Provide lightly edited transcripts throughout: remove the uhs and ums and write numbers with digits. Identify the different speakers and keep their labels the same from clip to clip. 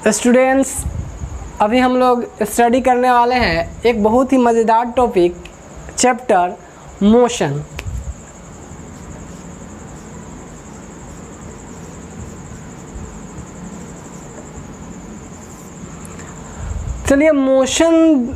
Speaker 1: Students, अभी हम लोग स्टडी करने वाले हैं एक बहुत ही मज़ेदार टॉपिक, चैप्टर मोशन। चलिए, मोशन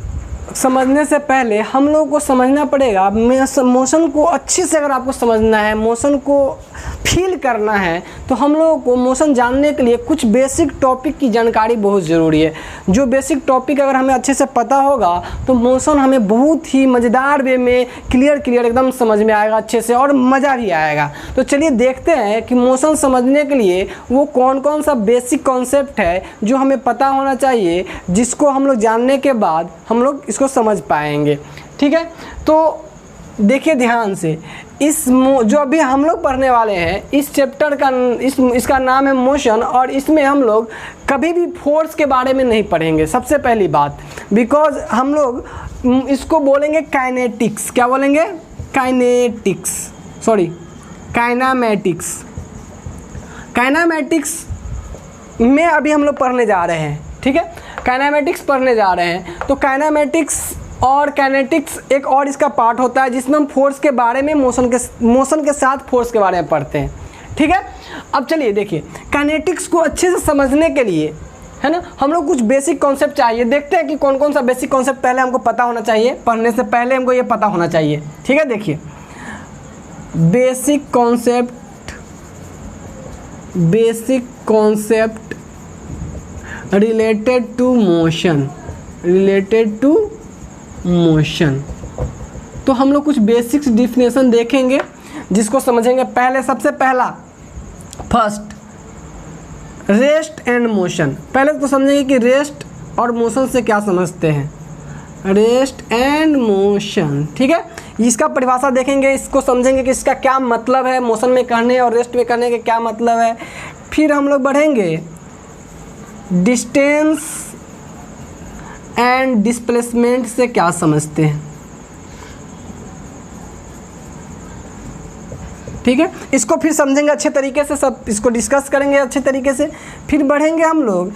Speaker 1: समझने से पहले हम लोग को समझना पड़ेगा, मोशन को अच्छे से अगर आपको समझना है, मोशन को फील करना है, तो हम लोगों को मोशन जानने के लिए कुछ बेसिक टॉपिक की जानकारी बहुत ज़रूरी है। जो बेसिक टॉपिक अगर हमें अच्छे से पता होगा तो मोशन हमें बहुत ही मज़ेदार वे में क्लियर एकदम समझ में आएगा अच्छे से, और मज़ा भी आएगा। तो चलिए देखते हैं कि मोशन समझने के लिए वो कौन कौन सा बेसिक कॉन्सेप्ट है जो हमें पता होना चाहिए, जिसको हम लोग जानने के बाद हम लोग इसको समझ पाएंगे। ठीक है, तो देखिए ध्यान से, जो अभी हम लोग पढ़ने वाले हैं इस चैप्टर का इसका नाम है मोशन, और इसमें हम लोग कभी भी फोर्स के बारे में नहीं पढ़ेंगे। सबसे पहली बात, बिकॉज हम लोग इसको बोलेंगे काइनेटिक्स। क्या बोलेंगे? Kinetics, sorry kinematics. काइनामेटिक्स में अभी हम लोग पढ़ने जा रहे हैं। ठीक है, काइनामेटिक्स पढ़ने जा रहे हैं। तो काइनामेटिक्स और काइनेटिक्स एक और इसका पार्ट होता है जिसमें हम फोर्स के बारे में मोशन के साथ फोर्स के बारे में पढ़ते हैं। ठीक है, अब चलिए देखिए, काइनेटिक्स को अच्छे से समझने के लिए है ना, हम लोग कुछ बेसिक कॉन्सेप्ट चाहिए। देखते हैं कि कौन कौन सा बेसिक कॉन्सेप्ट पहले हमको पता होना चाहिए, पढ़ने से पहले हमको ये पता होना चाहिए। ठीक है, देखिए basic concept related to motion. तो हम लोग कुछ बेसिक्स डिफिनेशन देखेंगे जिसको समझेंगे। पहले सबसे पहला फर्स्ट, रेस्ट एंड मोशन। पहले तो समझेंगे कि रेस्ट और मोशन से क्या समझते हैं, रेस्ट एंड मोशन। ठीक है, इसका परिभाषा देखेंगे, इसको समझेंगे कि इसका क्या मतलब है, मोशन में करने और रेस्ट में करने के क्या मतलब है। फिर हम लोग बढ़ेंगे डिस्टेंस एंड डिस्प्लेसमेंट से क्या समझते हैं। ठीक है, इसको फिर समझेंगे अच्छे तरीके से, सब इसको डिस्कस करेंगे अच्छे तरीके से। फिर बढ़ेंगे हम लोग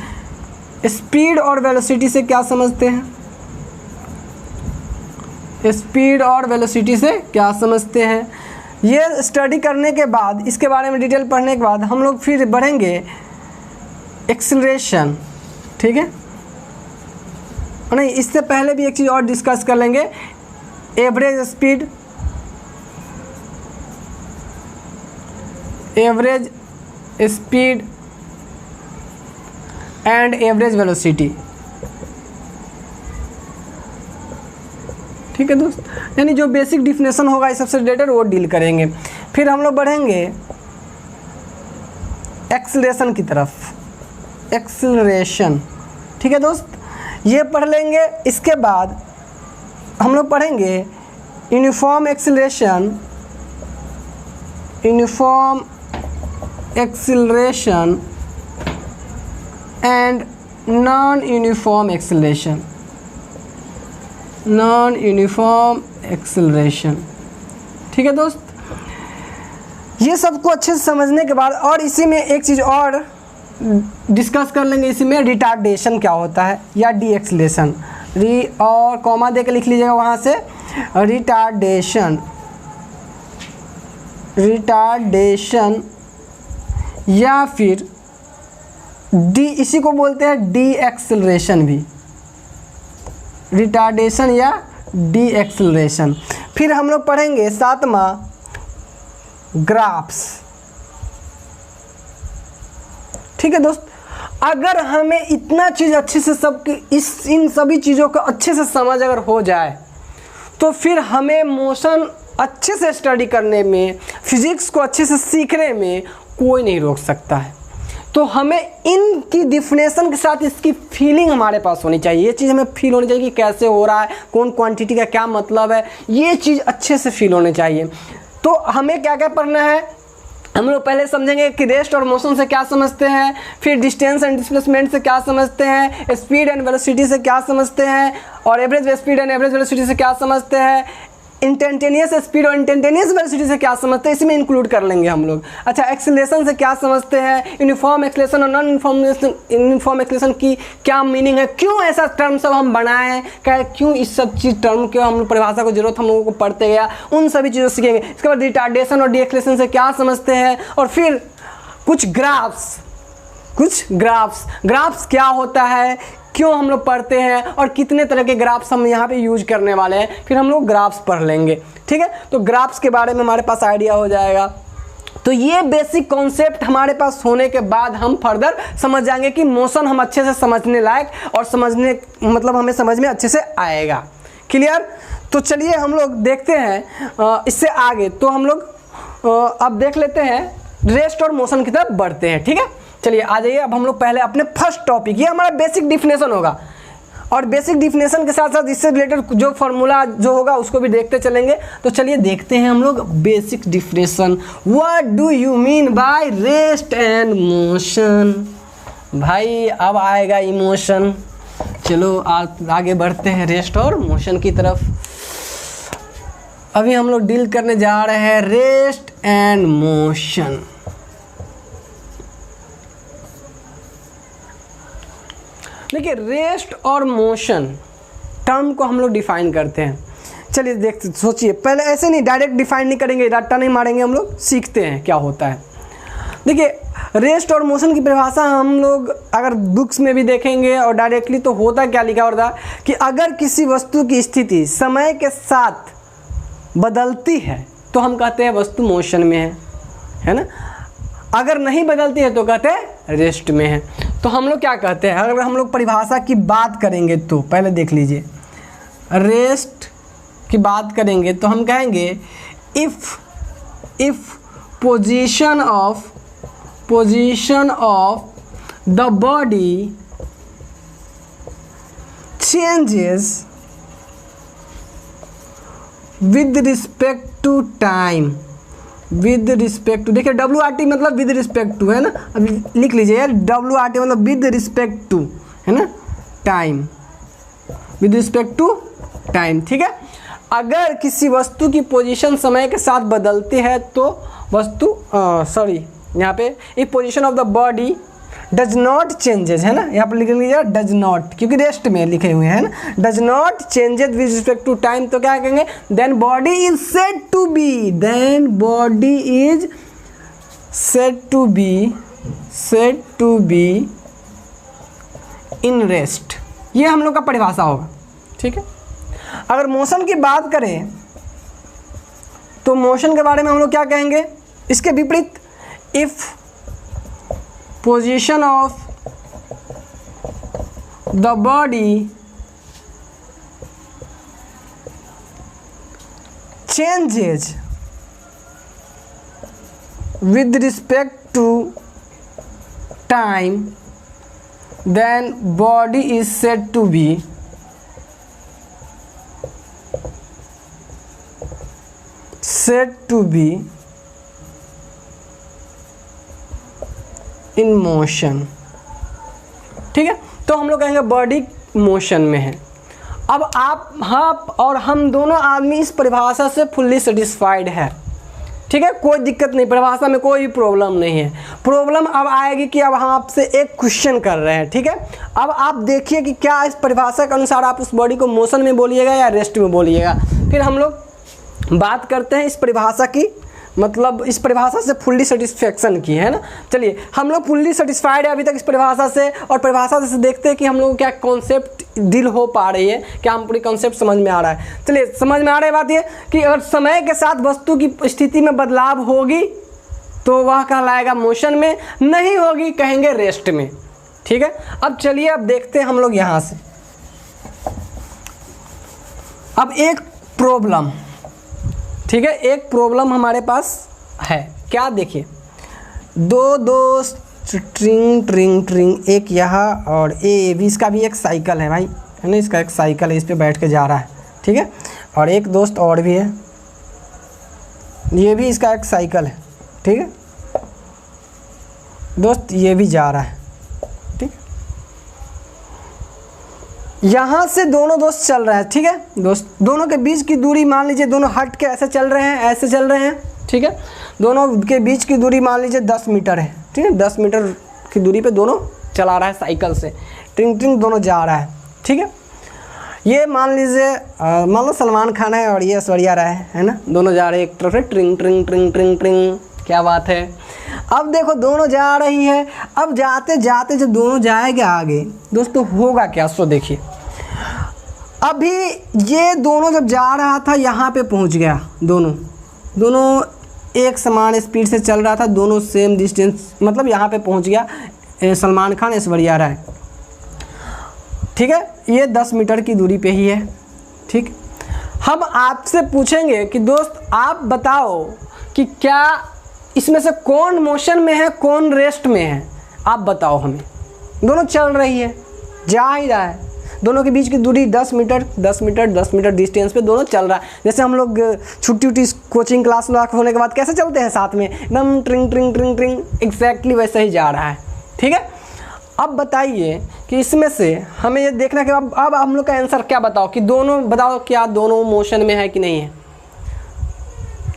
Speaker 1: स्पीड और वेलोसिटी से क्या समझते हैं, स्पीड और वेलोसिटी से क्या समझते हैं। ये स्टडी करने के बाद, इसके बारे में डिटेल पढ़ने के बाद हम लोग फिर बढ़ेंगे एक्सीलरेशन। ठीक है, नहीं, इससे पहले भी एक चीज़ और डिस्कस कर लेंगे, average speed and average velocity. ठीक है दोस्त, यानी जो बेसिक डिफिनेशन होगा इस सबसे रिलेटेड वो डील करेंगे। फिर हम लोग बढ़ेंगे एक्सीलरेशन की तरफ, एक्सीलरेशन। ठीक है दोस्त, ये पढ़ लेंगे। इसके बाद हम लोग पढ़ेंगे uniform acceleration and non uniform acceleration. ठीक है दोस्त, ये सबको अच्छे से समझने के बाद, और इसी में एक चीज़ और डिस्कस कर लेंगे, इसी में रिटार्डेशन क्या होता है या डी एक्सीलरेशन। और कॉमा दे के लिख लीजिएगा वहाँ से, रिटार्डेशन या फिर डी, इसी को बोलते हैं डी एक्सीलरेशन भी, रिटार्डेशन या डी एक्सीलरेशन। फिर हम लोग पढ़ेंगे सातवां ग्राफ्स। ठीक है दोस्त, अगर हमें इतना चीज़ अच्छे से इन सभी चीज़ों को अच्छे से समझ अगर हो जाए तो फिर हमें मोशन अच्छे से स्टडी करने में, फिजिक्स को अच्छे से सीखने में कोई नहीं रोक सकता है। तो हमें इनकी डिफिनेशन के साथ इसकी फीलिंग हमारे पास होनी चाहिए। ये चीज़ हमें फील होनी चाहिए कि कैसे हो रहा है, कौन क्वांटिटी का क्या मतलब है, ये चीज़ अच्छे से फील होनी चाहिए। तो हमें क्या क्या पढ़ना है, हम लोग पहले समझेंगे कि रेस्ट और मोशन से क्या समझते हैं, फिर डिस्टेंस एंड डिस्प्लेसमेंट से क्या समझते हैं, स्पीड एंड वेलोसिटी से क्या समझते हैं, और average speed and average velocity से क्या समझते हैं, इंस्टेंटेनियस स्पीड और इंस्टेंटेनियस वेलोसिटी से क्या समझते हैं, इसमें इंक्लूड कर लेंगे हम लोग। अच्छा, एक्सेलरेशन से क्या समझते हैं, यूनिफॉर्म एक्सेलरेशन और नॉन यूनिफॉर्म एक्सेलरेशन की क्या मीनिंग है, क्यों ऐसा टर्म सब हम बनाए, क्या क्यों इस सब चीज़ टर्म क्यों हम परिभाषा को जरूरत हम लोगों को पढ़ते गया, उन सभी चीज़ों सीखेंगे। इसके बाद रिटार्डेशन और डीएक्सेलरेशन से क्या समझते हैं, और फिर कुछ ग्राफ्स क्या होता है, क्यों हम लोग पढ़ते हैं, और कितने तरह के ग्राफ्स हम यहाँ पे यूज करने वाले हैं, फिर हम लोग ग्राफ्स पढ़ लेंगे। ठीक है, तो ग्राफ्स के बारे में हमारे पास आइडिया हो जाएगा। तो ये बेसिक कॉन्सेप्ट हमारे पास होने के बाद हम फर्दर समझ जाएंगे कि मोशन हम अच्छे से समझने लायक और समझने मतलब हमें समझ में अच्छे से आएगा। क्लियर? तो चलिए हम लोग देखते हैं इससे आगे। तो हम लोग अब देख लेते हैं, रेस्ट और मोशन की तरफ बढ़ते हैं। ठीक है, चलिए आ जाइए। अब हम लोग पहले अपने फर्स्ट टॉपिक, ये हमारा बेसिक डिफिनेशन होगा, और बेसिक डिफिनेशन के साथ साथ इससे रिलेटेड जो फॉर्मूला जो होगा उसको भी देखते चलेंगे। तो चलिए देखते हैं हम लोग basic definition. What do you mean by rest and motion? भाई अब आएगा इमोशन। चलो आगे बढ़ते हैं रेस्ट और मोशन की तरफ। अभी हम लोग डील करने जा रहे हैं रेस्ट एंड मोशन। देखिए, रेस्ट और मोशन टर्म को हम लोग डिफाइन करते हैं। चलिए देखते, सोचिए, पहले ऐसे नहीं डायरेक्ट डिफाइन नहीं करेंगे, रट्टा नहीं मारेंगे, हम लोग सीखते हैं क्या होता है। देखिए, रेस्ट और मोशन की परिभाषा हम लोग अगर बुक्स में भी देखेंगे और डायरेक्टली, तो होता क्या लिखा होता है कि अगर किसी वस्तु की स्थिति समय के साथ बदलती है तो हम कहते हैं वस्तु मोशन में है ना। अगर नहीं बदलती है तो कहते हैं रेस्ट में है। तो हम लोग क्या कहते हैं, अगर हम लोग परिभाषा की बात करेंगे तो पहले देख लीजिए, रेस्ट की बात करेंगे तो हम कहेंगे if position of the body changes with respect to time, with respect to, देखिए WRT मतलब विद रिस्पेक्ट टू है ना। अब लिख लीजिए यार, WRT मतलब विद रिस्पेक्ट टू है ना, time, with respect to time. ठीक है, अगर किसी वस्तु की पोजीशन समय के साथ बदलती है तो वस्तु यहाँ पे if position of the body does not changes है ना, यहाँ पर लिख लीजिए डज नॉट, क्योंकि रेस्ट में लिखे हुए हैं ना, does not changes with respect to time, तो क्या कहेंगे, then body is said to be, then body is said to be in rest. ये हम लोग का परिभाषा होगा। ठीक है, अगर मोशन की बात करें तो मोशन के बारे में हम लोग क्या कहेंगे, इसके विपरीत, if position of the body changes with respect to time, then body is said to be in motion. ठीक है, तो हम लोग कहेंगे बॉडी मोशन में है। अब आप और हम दोनों आदमी इस परिभाषा से फुल्ली सेटिस्फाइड है। ठीक है, कोई दिक्कत नहीं, परिभाषा में कोई प्रॉब्लम नहीं है। प्रॉब्लम अब आएगी कि अब हम आपसे एक क्वेश्चन कर रहे हैं। ठीक है, अब आप देखिए कि क्या इस परिभाषा के अनुसार आप उस बॉडी को मोशन में बोलिएगा या रेस्ट में बोलिएगा। फिर हम लोग बात करते हैं इस परिभाषा की, मतलब इस परिभाषा से फुल्ली सेटिस्फेक्शन की है ना। चलिए, हम लोग फुल्ली सेटिस्फाइड है अभी तक इस परिभाषा से, और परिभाषा से देखते हैं कि हम लोग को क्या कॉन्सेप्ट डील हो पा रही है, क्या हम पूरी कॉन्सेप्ट समझ में आ रहा है। चलिए, समझ में आ रही बात ये कि अगर समय के साथ वस्तु की स्थिति में बदलाव होगी तो वह कहलाएगा मोशन में, नहीं होगी कहेंगे रेस्ट में। ठीक है, अब चलिए अब देखते हैं हम लोग यहाँ से। अब एक प्रॉब्लम, ठीक है, एक प्रॉब्लम हमारे पास है। क्या, देखिए, दो स्ट्रिंग, एक यहाँ और ए भी, इसका भी एक साइकिल है भाई, है ना, इसका एक साइकिल है, इस पे बैठ के जा रहा है। ठीक है, और एक दोस्त और भी है, ये भी इसका एक साइकिल है। ठीक है दोस्त, ये भी जा रहा है। ठीक, यहाँ से दोनों दोस्त चल रहे हैं, ठीक है दोस्त, दोनों के बीच की दूरी मान लीजिए, दोनों हट के ऐसे चल रहे हैं, ऐसे चल रहे हैं, ठीक है। दोनों के बीच की दूरी मान लीजिए 10 मीटर है, ठीक है। 10 मीटर की दूरी पे दोनों चला रहा है साइकिल से, ट्रिंग ट्रिंग दोनों जा रहा है, ठीक है। ये मान लीजिए मान लो सलमान खान है और ये ऐश्वर्या राय है ना, दोनों जा रहे हैं एक तरफ से, ट्रिंग ट्रिंग ट्रिंग ट्रिंग ट्रिंग, क्या बात है। अब देखो दोनों जा रही है, अब जाते जाते जब दोनों जाएंगे आगे दोस्तों होगा क्या, सो देखिए। अभी ये दोनों जब जा रहा था यहाँ पे पहुँच गया, दोनों एक समान स्पीड से चल रहा था, दोनों सेम डिस्टेंस, मतलब यहाँ पे पहुँच गया सलमान खान ऐश्वर्या राय, ठीक है। ये 10 मीटर की दूरी पे ही है, ठीक। हम आपसे पूछेंगे कि दोस्त आप बताओ कि क्या इसमें से कौन मोशन में है कौन रेस्ट में है, आप बताओ हमें। दोनों चल रही है, जा ही रहा है, दोनों के बीच की दूरी 10 मीटर 10 मीटर 10 मीटर डिस्टेंस पे दोनों चल रहा है। जैसे हम लोग छुट्टी उट्टी कोचिंग क्लास होने के बाद कैसे चलते हैं साथ में, एकदम ट्रिंग ट्रिंग ट्रिंग ट्रिंग, एग्जैक्टली वैसे ही जा रहा है, ठीक है। अब बताइए कि इसमें से हमें ये देखना कि अब हम लोग का आंसर क्या बताओ कि दोनों, बताओ क्या दोनों मोशन में है कि नहीं है।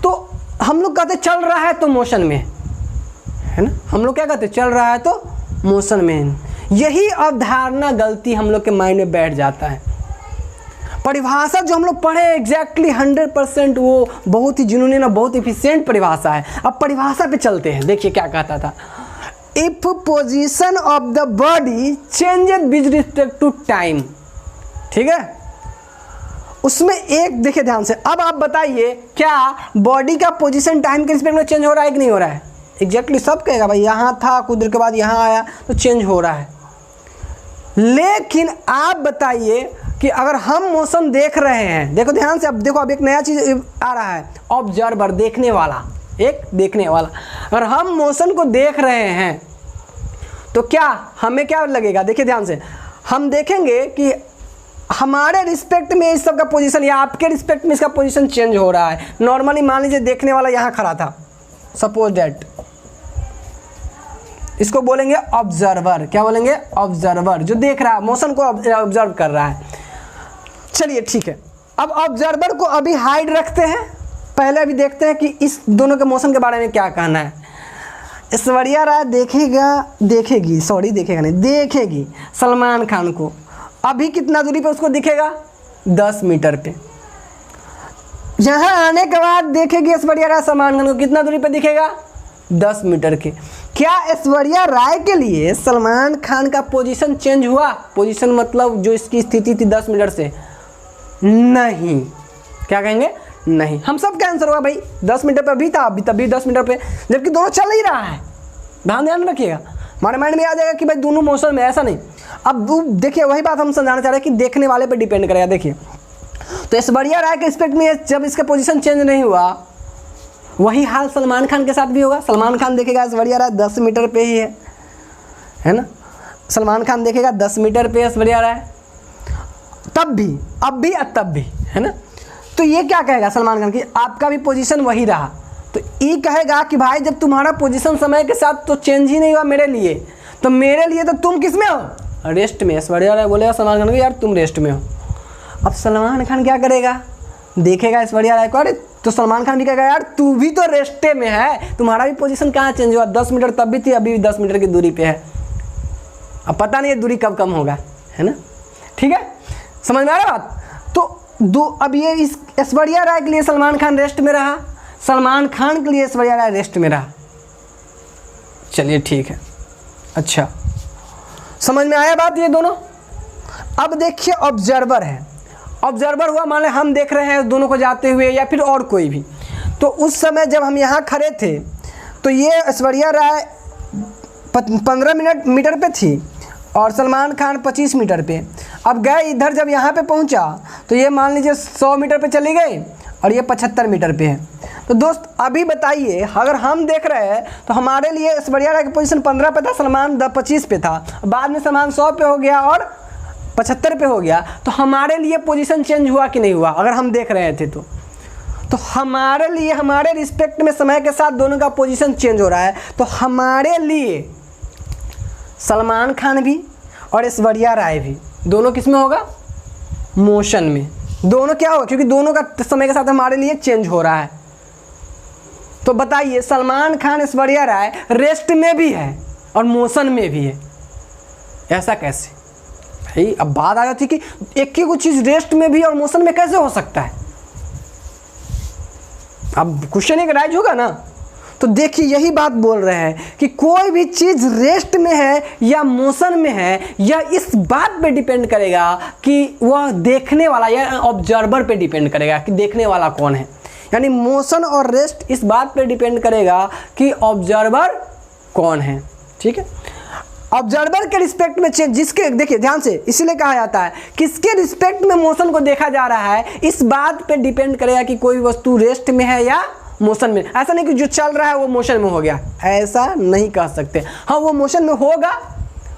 Speaker 1: तो हम लोग कहते चल रहा है तो मोशन में है ना, हम लोग क्या कहते चल रहा है तो मोशन में। यही अवधारणा गलती हम लोग के माइंड में बैठ जाता है। परिभाषा जो हम लोग पढ़े एग्जैक्टली 100% वो बहुत ही जुनूनी ना, बहुत इफिशिएंट परिभाषा है। अब परिभाषा पे चलते हैं, देखिए क्या कहता था, if position of the body changes with respect to time, ठीक है। उसमें एक देखिए ध्यान से, अब आप बताइए क्या बॉडी का पोजीशन टाइम के रिस्पेक्ट में चेंज हो रहा है कि नहीं हो रहा है। एग्जैक्टली सब कहेगा भाई यहाँ था, कुछ देर के बाद यहाँ आया तो चेंज हो रहा है। लेकिन आप बताइए कि अगर हम मोशन देख रहे हैं, देखो ध्यान से, अब देखो अब एक नया चीज़ आ रहा है, ऑब्जर्वर, देखने वाला, एक देखने वाला। अगर हम मोशन को देख रहे हैं तो क्या हमें क्या लगेगा, देखिए ध्यान से, हम देखेंगे कि हमारे रिस्पेक्ट में इस सब का पोजीशन या आपके रिस्पेक्ट में इसका पोजीशन चेंज हो रहा है। नॉर्मली मान लीजिए देखने वाला यहाँ खड़ा था, सपोज दैट, इसको बोलेंगे ऑब्जर्वर। क्या बोलेंगे, ऑब्जर्वर, जो देख रहा है, मोशन को ऑब्जर्व कर रहा है। चलिए ठीक है, अब ऑब्जर्वर को अभी हाइड रखते हैं, पहले अभी देखते हैं कि इस दोनों के मोशन के बारे में क्या कहना है। ऐश्वर्या राय देखेगी सलमान खान को, अभी कितना दूरी पे उसको दिखेगा, 10 मीटर पे। यहाँ आने के बाद देखेगी ऐश्वर्या राय सलमान खान को, कितना दूरी पे दिखेगा, 10 मीटर के। क्या ऐश्वर्या राय के लिए सलमान खान का पोजीशन चेंज हुआ, पोजीशन मतलब जो इसकी स्थिति थी 10 मीटर से, नहीं। क्या कहेंगे, नहीं। हम सब का आंसर होगा भाई 10 मीटर पे अभी था, अभी तभी 10 मीटर पे, जबकि दोनों चल ही रहा है। ध्यान रखिएगा, हमारे माइंड में आ जाएगा कि भाई दोनों मोशन में, ऐसा नहीं। अब देखिए वही बात हम समझाना चाह रहे हैं कि देखने वाले पे डिपेंड करेगा। देखिए तो ऐश्वर्या राय के रिस्पेक्ट में जब इसका पोजीशन चेंज नहीं हुआ, वही हाल सलमान खान के साथ भी होगा। सलमान खान देखेगा ऐश्वर्या राय 10 मीटर पे ही है ना, सलमान खान देखेगा 10 मीटर पे ऐश्वर्या राय, तब भी, अब भी और तब भी, है ना। तो ये क्या कहेगा सलमान खान की, आपका भी पोजीशन वही रहा। तो ये कहेगा कि भाई जब तुम्हारा पोजीशन समय के साथ तो चेंज ही नहीं हुआ मेरे लिए, तो मेरे लिए तो तुम किस में हो, रेस्ट में। ऐश्वर्या राय बोलेगा सलमान खान को, यार तुम रेस्ट में हो। अब सलमान खान क्या करेगा, देखेगा ऐश्वर्या राय को, अरे तो सलमान खान भी कहेगा यार तू भी तो रेस्टे में है, तुम्हारा भी पोजीशन कहाँ चेंज हुआ, 10 मीटर तब भी थी, अभी भी 10 मीटर की दूरी पे है। अब पता नहीं है दूरी कब कम होगा, है ना। ठीक है, समझ में आ रहा बात। तो अब ये इस ऐश्वर्या राय के लिए सलमान खान रेस्ट में रहा, सलमान खान के लिए ऐश्वर्या राय रेस्ट में रहा। चलिए ठीक है, अच्छा समझ में आया बात ये दोनों। अब देखिए ऑब्जर्वर है, ऑब्जर्वर हुआ, मान लें हम देख रहे हैं दोनों को जाते हुए या फिर और कोई भी। तो उस समय जब हम यहाँ खड़े थे तो ये ऐश्वर्या राय 15 मीटर पे थी और सलमान खान 25 मीटर पे। अब गए इधर, जब यहाँ पे पहुँचा तो ये मान लीजिए 100 मीटर पे चली गई और ये 75 मीटर पे है। तो दोस्त अभी बताइए, अगर हम देख रहे हैं तो हमारे लिए ऐश्वर्या राय की पोजीशन 15 पे था, सलमान 25 पे था, बाद में सलमान 100 पे हो गया और 75 पे हो गया। तो हमारे लिए पोजीशन चेंज हुआ कि नहीं हुआ, अगर हम देख रहे थे तो हमारे लिए, हमारे रिस्पेक्ट में समय के साथ दोनों का पोजीशन चेंज हो रहा है। तो हमारे लिए सलमान खान भी और ऐश्वर्या राय भी, दोनों किस में होगा, मोशन में। दोनों क्या होगा, क्योंकि दोनों का समय के साथ हमारे लिए चेंज हो रहा है। तो बताइए, सलमान खान ऐश्वर्या राय रेस्ट में भी है और मोशन में भी है, ऐसा कैसे भाई? अब बात आ जाती कि एक ही कुछ चीज रेस्ट में भी और मोशन में कैसे हो सकता है? अब क्वेश्चन एक राइज होगा ना। तो देखिए, यही बात बोल रहे हैं कि कोई भी चीज रेस्ट में है या मोशन में है, या इस बात पे डिपेंड करेगा कि वह देखने वाला या ऑब्जर्वर पे डिपेंड करेगा कि देखने वाला कौन है। यानी मोशन और रेस्ट इस बात पे डिपेंड करेगा कि ऑब्जर्वर कौन है। ठीक है, ऑब्जर्वर के रिस्पेक्ट में चेंज, जिसके, देखिए ध्यान से, इसीलिए कहा जाता है किसके रिस्पेक्ट में मोशन को देखा जा रहा है, इस बात पे डिपेंड करेगा कि कोई वस्तु रेस्ट में है या मोशन में। ऐसा नहीं कि जो चल रहा है वो मोशन में हो गया, ऐसा नहीं कह सकते। हाँ, वो मोशन में होगा,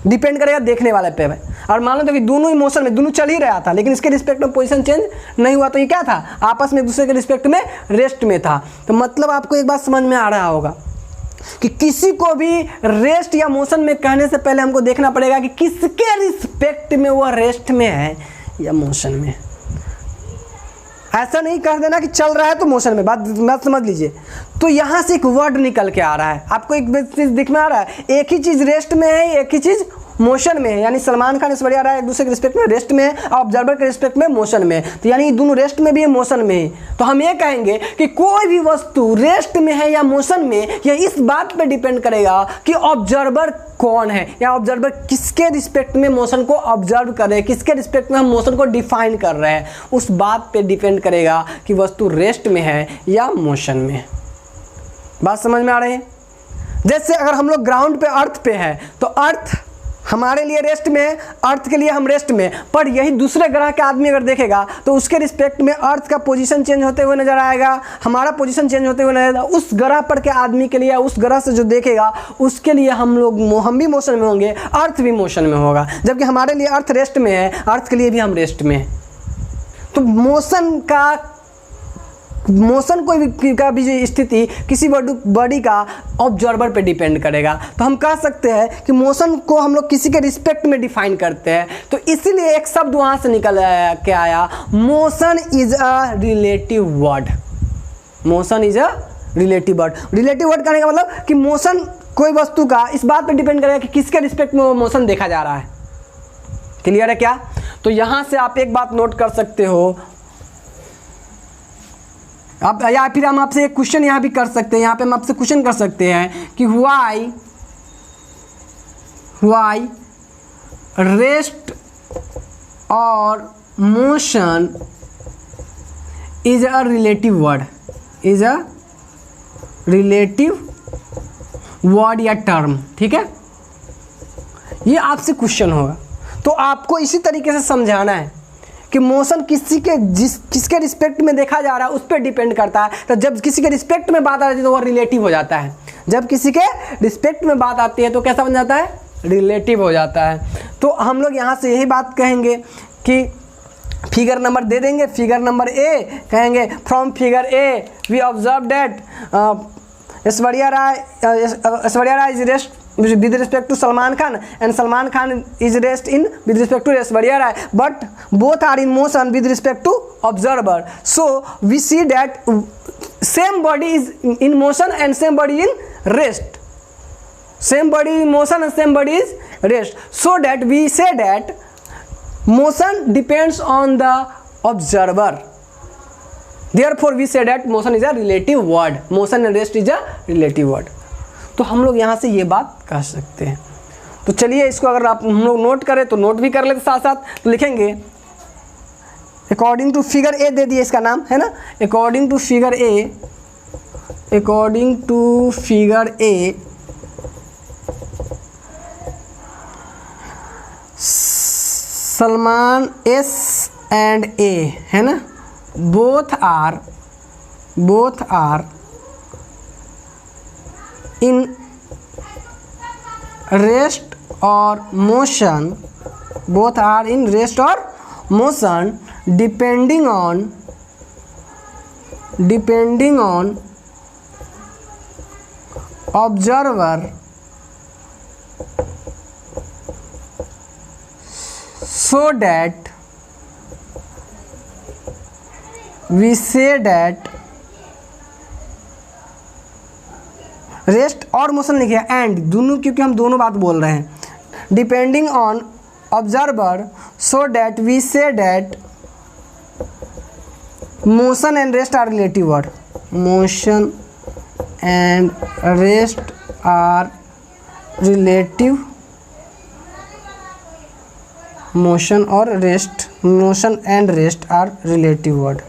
Speaker 1: डिपेंड करेगा देखने वाले पे। और मान लो तो कि दोनों ही मोशन में, दोनों चल ही रहा था, लेकिन इसके रिस्पेक्ट में पोजीशन चेंज नहीं हुआ, तो ये क्या था, आपस में एक दूसरे के रिस्पेक्ट में रेस्ट में था। तो मतलब आपको एक बात समझ में आ रहा होगा कि किसी को भी रेस्ट या मोशन में कहने से पहले हमको देखना पड़ेगा कि किसके रिस्पेक्ट में वह रेस्ट में है या मोशन में। ऐसा नहीं कह देना कि चल रहा है तो मोशन में, बात समझ लीजिए। तो यहाँ से एक वर्ड निकल के आ रहा है, आपको एक चीज दिख में आ रहा है, एक ही चीज रेस्ट में है, एक ही चीज मोशन में है। यानी सलमान खान ऐश्वर्या राय एक दूसरे के रिस्पेक्ट में रेस्ट में है, और ऑब्जर्वर के रिस्पेक्ट में मोशन में है। तो यानी दोनों रेस्ट में भी है, मोशन में है। तो हम ये कहेंगे कि कोई भी वस्तु रेस्ट में है या मोशन में, यह इस बात पे डिपेंड करेगा कि ऑब्जर्वर कौन है, या ऑब्जर्वर किसके रिस्पेक्ट में मोशन को ऑब्जर्व कर रहे हैं, किसके रिस्पेक्ट में हम मोशन को डिफाइन कर रहे हैं, उस बात पे डिपेंड करेगा कि वस्तु रेस्ट में है या मोशन में है। बात समझ में आ रही है? जैसे अगर हम लोग ग्राउंड पे, अर्थ पे है, तो अर्थ हमारे लिए रेस्ट में है, अर्थ के लिए हम रेस्ट में, पर यही दूसरे ग्रह के आदमी अगर देखेगा तो उसके रिस्पेक्ट में अर्थ का पोजीशन चेंज होते हुए नजर आएगा, हमारा पोजीशन चेंज होते हुए नजर आएगा। उस ग्रह पर के आदमी के लिए, उस ग्रह से जो देखेगा उसके लिए हम भी मोशन में होंगे, अर्थ भी मोशन में होगा। जबकि हमारे लिए अर्थ रेस्ट में है, अर्थ के लिए भी हम रेस्ट में हैं। तो मोशन कोई का भी जो स्थिति किसी बॉडी का ऑब्जर्वर पे डिपेंड करेगा। तो हम कह सकते हैं कि मोशन को हम लोग किसी के रिस्पेक्ट में डिफाइन करते हैं। तो इसीलिए एक शब्द वहां से निकल के आया, motion is a relative word. Motion is a relative word. Relative word कहने का मतलब कि मोशन कोई वस्तु का इस बात पे डिपेंड करेगा कि किसके रिस्पेक्ट में वो मोशन देखा जा रहा है। क्लियर है क्या? तो यहां से आप एक बात नोट कर सकते हो, अब या फिर हम आपसे एक क्वेश्चन यहाँ भी कर सकते हैं, यहाँ पे हम आपसे क्वेश्चन कर सकते हैं कि व्हाई रेस्ट और motion is a relative word, is a relative word या टर्म। ठीक है, ये आपसे क्वेश्चन होगा। तो आपको इसी तरीके से समझाना है कि मोशन किसके रिस्पेक्ट में देखा जा रहा है उस पर डिपेंड करता है। तो जब किसी के रिस्पेक्ट में बात आती है तो वह रिलेटिव हो जाता है, जब किसी के रिस्पेक्ट में बात आती है तो कैसा बन जाता है, रिलेटिव हो जाता है। तो हम लोग यहाँ से यही बात कहेंगे कि फिगर नंबर दे देंगे, फिगर नंबर ए कहेंगे, from figure A we observe that Aishwarya Rai is rest with respect to Salman Khan and Salman Khan is rest in with respect to Aishwarya Rai, but both are in motion with respect to observer. So we see that same body is in motion and same body in rest, same body in motion and same body is rest, so that we say that motion depends on the observer. Therefore we say that motion is a relative word, motion and rest is a relative word. तो हम लोग यहाँ से ये बात कह सकते हैं। तो चलिए इसको अगर आप हम लोग नोट करें तो नोट भी कर लेते साथ साथ। तो लिखेंगे अकॉर्डिंग टू फिगर ए, दे दिए इसका नाम है ना, according to figure A Salman S and A है ना, both are in rest or motion, both are in rest or motion depending on observer, so that we say that rest और motion लिखे एंड दोनों, क्योंकि हम दोनों बात बोल रहे हैं, depending on observer, so that we say that motion and rest are relative word, motion and rest are relative, motion और rest, motion and rest are relative word.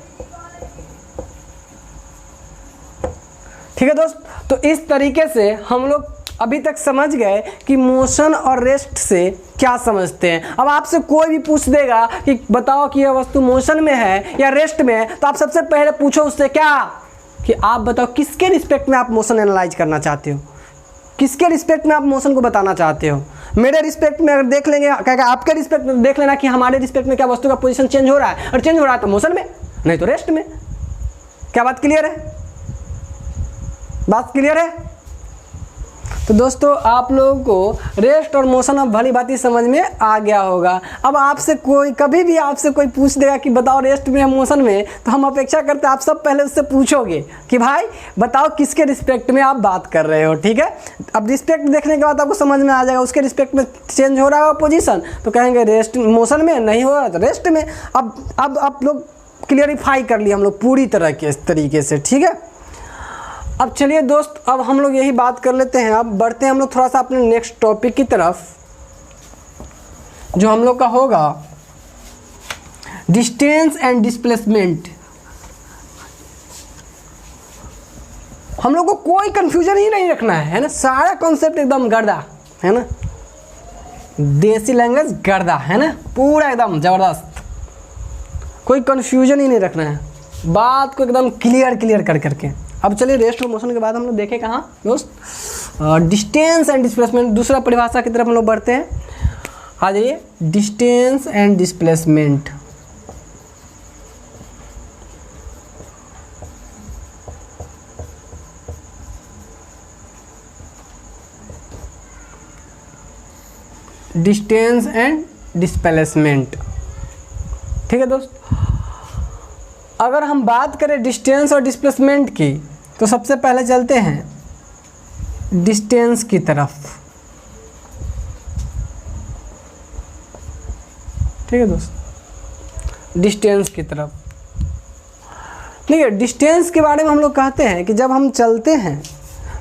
Speaker 1: ठीक है दोस्त, तो इस तरीके से हम लोग अभी तक समझ गए कि मोशन और रेस्ट से क्या समझते हैं। अब आपसे कोई भी पूछ देगा कि बताओ कि यह वस्तु मोशन में है या रेस्ट में है, तो आप सबसे पहले पूछो उससे क्या, कि आप बताओ किसके रिस्पेक्ट में आप मोशन एनालाइज करना चाहते हो, किसके रिस्पेक्ट में आप मोशन को बताना चाहते हो। मेरे रिस्पेक्ट में अगर देख लेंगे, क्या आपके रिस्पेक्ट में देख लेना कि हमारे रिस्पेक्ट में क्या वस्तु का पोजीशन चेंज हो रहा है, और चेंज हो रहा है तो मोशन में, नहीं तो रेस्ट में। क्या बात क्लियर है? बात क्लियर है? तो दोस्तों आप लोगों को रेस्ट और मोशन अब भली भांति समझ में आ गया होगा। अब आपसे कोई कभी भी आपसे कोई पूछ देगा कि बताओ रेस्ट में या मोशन में, तो हम अपेक्षा करते हैं आप सब पहले उससे पूछोगे कि भाई बताओ किसके रिस्पेक्ट में आप बात कर रहे हो। ठीक है, अब रिस्पेक्ट देखने के बाद आपको समझ में आ जाएगा उसके रिस्पेक्ट में चेंज हो रहा है पोजीशन, तो कहेंगे रेस्ट, मोशन में नहीं हो रहा तो रेस्ट में। अब आप लोग क्लियरिफाई कर लिए हम लोग पूरी तरह के इस तरीके से। ठीक है, अब चलिए दोस्त, अब हम लोग यही बात कर लेते हैं। अब बढ़ते हैं हम लोग थोड़ा सा अपने नेक्स्ट टॉपिक की तरफ, जो हम लोग का होगा डिस्टेंस एंड डिस्प्लेसमेंट। हम लोग को कोई कंफ्यूजन ही नहीं रखना है ना, सारा कॉन्सेप्ट एकदम गर्दा है ना, देसी लैंग्वेज गर्दा है ना, पूरा एकदम जबरदस्त, कोई कंफ्यूजन ही नहीं रखना है, बात को एकदम क्लियर कर करके। अब चलिए रेस्ट और मोशन के बाद हम लोग देखें कहाँ दोस्त, डिस्टेंस एंड डिस्प्लेसमेंट, दूसरा परिभाषा की तरफ हम लोग बढ़ते हैं। आ जाइए, distance and displacement. Distance and displacement. ठीक है दोस्त, अगर हम बात करें डिस्टेंस और डिस्प्लेसमेंट की, तो सबसे पहले चलते हैं डिस्टेंस की तरफ। ठीक है दोस्त, डिस्टेंस की तरफ। ठीक है, डिस्टेंस के बारे में हम लोग कहते हैं कि जब हम चलते हैं,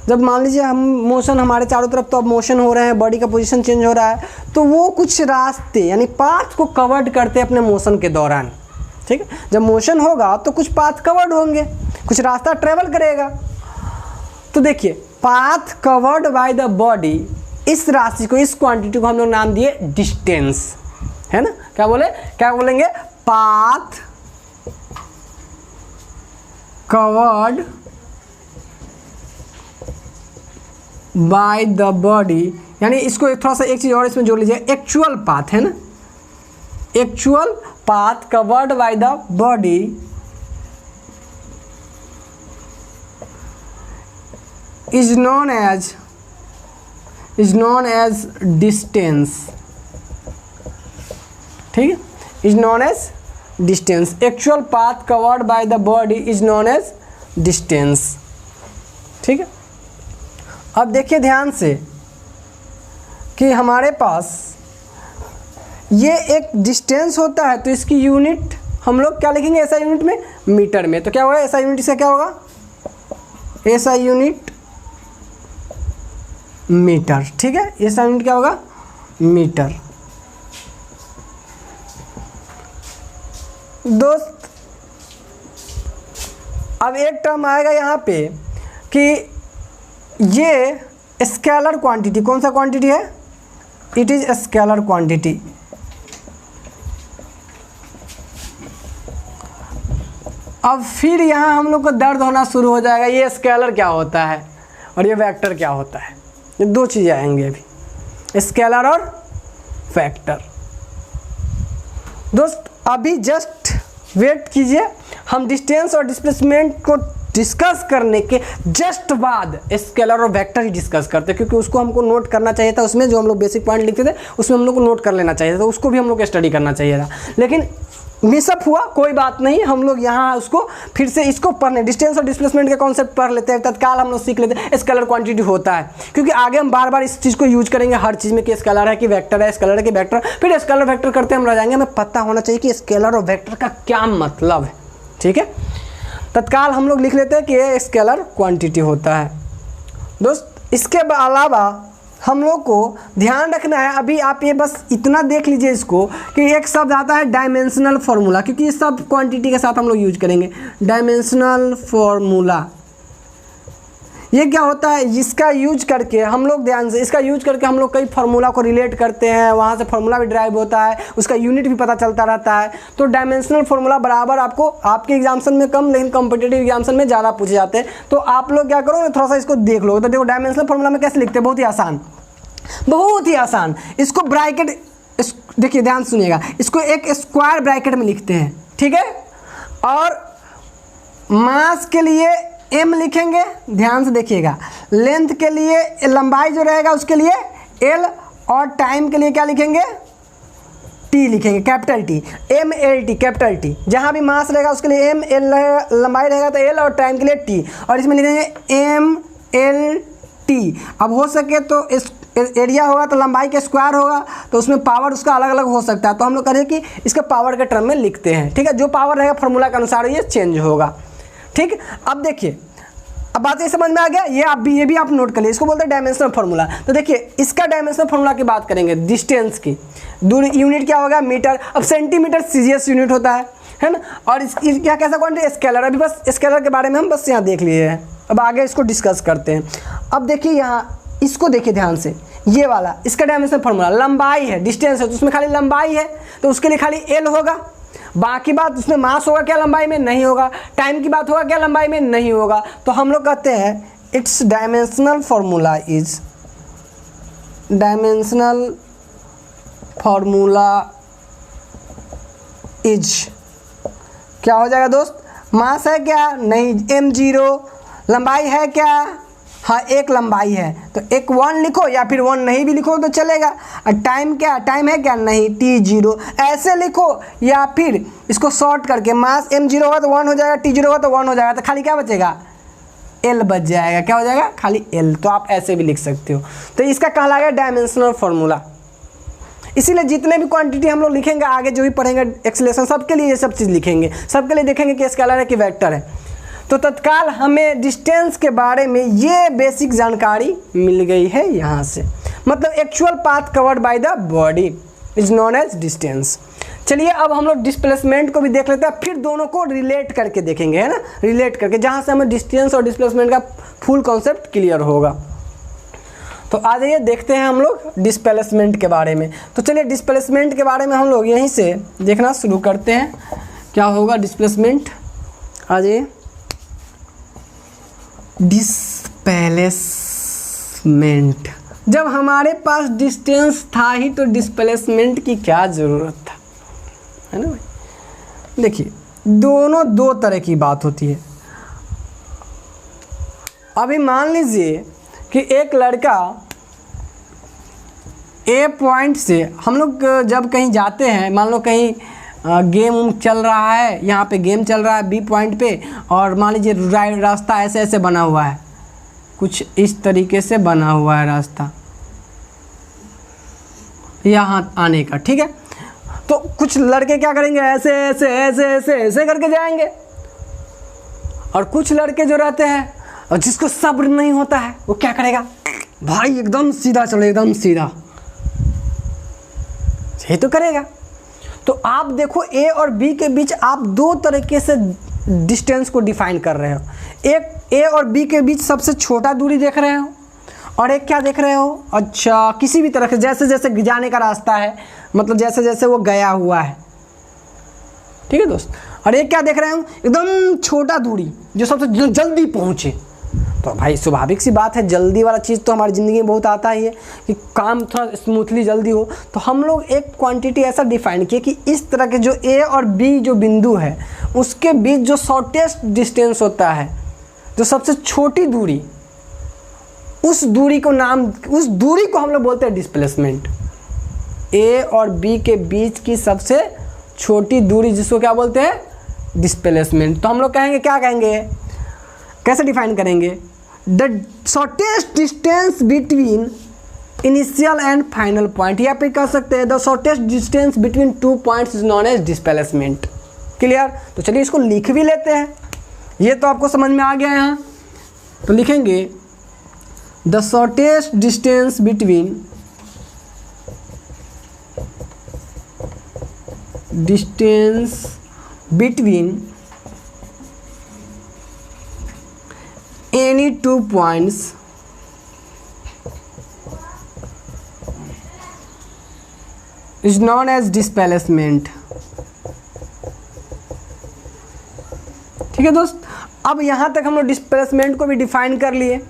Speaker 1: जब मान लीजिए हम मोशन हमारे चारों तरफ तो अब मोशन हो रहे हैं, बॉडी का पोजीशन चेंज हो रहा है, तो वो कुछ रास्ते यानी पाथ को कवर्ड करते हैं अपने मोशन के दौरान। ठीक है, जब मोशन होगा तो कुछ पाथ कवर्ड होंगे, कुछ रास्ता ट्रेवल करेगा। तो देखिए, path covered by the body, इस राशि को, इस क्वांटिटी को हम लोग नाम दिए डिस्टेंस, है ना। क्या बोलेंगे? Path covered by the body, यानी इसको थोड़ा सा एक चीज और इसमें जोड़ लीजिए, एक्चुअल पाथ है ना, actual path covered by the body is known as distance। ठीक है, is known as distance। actual path covered by the body is known as distance। ठीक है, अब देखिए ध्यान से कि हमारे पास ये एक डिस्टेंस होता है, तो इसकी यूनिट हम लोग क्या लिखेंगे ऐसा यूनिट में, मीटर में। तो क्या होगा ऐसा यूनिट, इसका क्या होगा ऐसा यूनिट मीटर। ठीक है, ऐसा यूनिट क्या होगा मीटर। दोस्त अब एक टर्म आएगा यहाँ पे कि ये स्केलर क्वांटिटी, कौन सा क्वांटिटी है, इट इज स्केलर क्वांटिटी। अब फिर यहाँ हम लोग को दर्द होना शुरू हो जाएगा, ये स्केलर क्या होता है और ये वेक्टर क्या होता है। ये दो चीज़ें आएंगे अभी, स्केलर और वेक्टर। दोस्त अभी जस्ट वेट कीजिए, हम डिस्टेंस और डिस्प्लेसमेंट को डिस्कस करने के जस्ट बाद स्केलर और वेक्टर ही डिस्कस करते हैं, क्योंकि उसको हमको नोट करना चाहिए था। उसमें जो हम लोग बेसिक पॉइंट लिखते थे उसमें हम लोग को नोट कर लेना चाहिए था, तो उसको भी हम लोग को स्टडी करना चाहिए था, लेकिन मिसअप हुआ, कोई बात नहीं। हम लोग यहाँ उसको फिर से इसको पढ़ने, डिस्टेंस और डिस्प्लेसमेंट के कॉन्सेप्ट पढ़ लेते हैं, तत्काल हम लोग सीख लेते हैं स्केलर क्वांटिटी होता है, क्योंकि आगे हम बार बार इस चीज़ को यूज करेंगे हर चीज़ में कि स्केलर है कि वेक्टर है, स्केलर है कि वेक्टर, फिर स्केलर वेक्टर करते हम रह जाएंगे। हमें पता होना चाहिए कि स्केलर और वेक्टर का क्या मतलब है, ठीक है। तत्काल हम लोग लिख लेते हैं कि ये स्केलर क्वांटिटी होता है। दोस्त इसके अलावा हम लोग को ध्यान रखना है, अभी आप ये बस इतना देख लीजिए इसको कि एक शब्द आता है डायमेंशनल फार्मूला, क्योंकि इस सब क्वांटिटी के साथ हम लोग यूज करेंगे डायमेंशनल फार्मूला। ये क्या होता है, इसका यूज करके हम लोग ध्यान से, इसका यूज करके हम लोग कई फार्मूला को रिलेट करते हैं, वहाँ से फार्मूला भी ड्राइव होता है, उसका यूनिट भी पता चलता रहता है। तो डायमेंशनल फार्मूला बराबर आपको आपके एग्जाम्सन में कम लेकिन कॉम्पिटेटिव एग्जाम्सन में ज़्यादा पूछे जाते हैं। तो आप लोग क्या करो, थोड़ा सा इसको देख लो। तो देखो डायमेंशनल फार्मूला में कैसे लिखते हैं, बहुत ही आसान, बहुत ही आसान। इसको ब्रैकेट, देखिए ध्यान सुनिएगा, इसको एक स्क्वायर ब्रैकेट में लिखते हैं, ठीक है। और मास के लिए m लिखेंगे, ध्यान से देखिएगा, लेंथ के लिए लंबाई जो रहेगा उसके लिए l, और टाइम के लिए क्या लिखेंगे, t लिखेंगे, capital T, MLT, capital T। जहाँ भी मास रहेगा उसके लिए m, l लंबाई रहेगा तो l, और टाइम के लिए t, और इसमें लिखेंगे MLT। अब हो सके तो इस एरिया होगा तो लंबाई के स्क्वायर होगा, तो उसमें पावर उसका अलग अलग हो सकता है, तो हम लोग करें कि इसके पावर के टर्म में लिखते हैं, ठीक है। जो पावर रहेगा फार्मूला के अनुसार ये चेंज होगा, ठीक। अब देखिए, अब बात ये समझ में आ गया, ये भी आप नोट कर लीजिए, इसको बोलते हैं डायमेंशनल फार्मूला। तो देखिए इसका डायमेंशनल फार्मूला की बात करेंगे, डिस्टेंस की, दूरी यूनिट क्या होगा, मीटर। अब सेंटीमीटर सीजीएस यूनिट होता है ना। और क्या कैसा क्वांटिटी, स्केलर। अभी बस स्केलर के बारे में हम बस यहाँ देख लिए हैं, अब आगे इसको डिस्कस करते हैं। अब देखिए यहाँ इसको देखिए ध्यान से, ये वाला इसका डायमेंशनल फार्मूला लंबाई है, डिस्टेंस है तो उसमें खाली लंबाई है तो उसके लिए खाली एल होगा, बाकी बात उसमें मास होगा क्या, लंबाई में नहीं होगा। टाइम की बात होगा क्या, लंबाई में नहीं होगा। तो हम लोग कहते हैं it's dimensional formula is, dimensional formula is क्या हो जाएगा दोस्त, मास है क्या, नहीं, m0। लंबाई है क्या, हाँ एक लंबाई है, तो एक 1 लिखो या फिर 1 नहीं भी लिखो तो चलेगा। और टाइम क्या, टाइम है क्या, नहीं, t0 ऐसे लिखो, या फिर इसको शॉर्ट करके मास m0 होगा तो 1 हो जाएगा, t0 होगा तो 1 हो जाएगा, तो खाली क्या बचेगा, l बच जाएगा। क्या हो जाएगा, खाली l। तो आप ऐसे भी लिख सकते हो। तो इसका कहलाएगा डायमेंशनल फार्मूला। इसीलिए जितने भी क्वांटिटी हम लोग लिखेंगे आगे जो भी पढ़ेंगे एक्सेलेरेशन, सबके लिए ये सब चीज़ लिखेंगे, सबके लिए देखेंगे कि स्केलर है कि वेक्टर है। तो तत्काल हमें डिस्टेंस के बारे में ये बेसिक जानकारी मिल गई है यहाँ से, मतलब actual path covered by the body is known as distance. चलिए अब हम लोग डिस्प्लेसमेंट को भी देख लेते हैं, फिर दोनों को रिलेट करके देखेंगे, है ना, रिलेट करके, जहाँ से हमें डिस्टेंस और डिस्प्लेसमेंट का फुल कॉन्सेप्ट क्लियर होगा। तो आ जाइए देखते हैं हम लोग डिस्प्लेसमेंट के बारे में। तो चलिए डिस्प्लेसमेंट के बारे में हम लोग यहीं से देखना शुरू करते हैं, क्या होगा डिस्प्लेसमेंट। आ जाइए, डिस्प्लेसमेंट, जब हमारे पास डिस्टेंस था ही तो डिस्प्लेसमेंट की क्या ज़रूरत था, है ना भाई। देखिए दोनों दो तरह की बात होती है। अभी मान लीजिए कि एक लड़का ए पॉइंट से, हम लोग जब कहीं जाते हैं, मान लो कहीं गेम चल रहा है, यहाँ पे गेम चल रहा है बी पॉइंट पे, और मान लीजिए रास्ता ऐसे ऐसे बना हुआ है, कुछ इस तरीके से बना हुआ है रास्ता यहाँ आने का, ठीक है। तो कुछ लड़के क्या करेंगे, ऐसे ऐसे ऐसे ऐसे ऐसे करके जाएंगे, और कुछ लड़के जो रहते हैं और जिसको सब्र नहीं होता है वो क्या करेगा, भाई एकदम सीधा चलो, एकदम सीधा, ये तो करेगा। तो आप देखो ए और बी के बीच आप दो तरीके से डिस्टेंस को डिफाइन कर रहे हो। एक ए और बी के बीच सबसे छोटा दूरी देख रहे हो, और एक क्या देख रहे हो, अच्छा किसी भी तरह से जैसे जैसे जाने का रास्ता है, मतलब जैसे जैसे वो गया हुआ है, ठीक है दोस्त। और एक क्या देख रहे हो, एकदम छोटा दूरी जो सबसे जल्दी पहुँचे। तो भाई स्वाभाविक सी बात है, जल्दी वाला चीज़ तो हमारी ज़िंदगी में बहुत आता ही है कि काम थोड़ा स्मूथली जल्दी हो। तो हम लोग एक क्वांटिटी ऐसा डिफाइन किए कि इस तरह के जो ए और बी जो बिंदु है उसके बीच जो शॉर्टेस्ट डिस्टेंस होता है जो सबसे छोटी दूरी, उस दूरी को हम लोग बोलते हैं डिस्प्लेसमेंट। ए और बी के बीच की सबसे छोटी दूरी जिसको क्या बोलते हैं, डिस्प्लेसमेंट। तो हम लोग कहेंगे, क्या कहेंगे, कैसे डिफाइन करेंगे, the shortest distance between initial and final point, या फिर कह सकते हैं the shortest distance between two points is known as displacement. Clear? तो चलिए इसको लिख भी लेते हैं, ये तो आपको समझ में आ गया यहाँ। तो लिखेंगे the shortest distance between any two points is known as displacement। ठीक है दोस्त, अब यहाँ तक हम लोग डिस्प्लेसमेंट को भी डिफाइन कर लिए।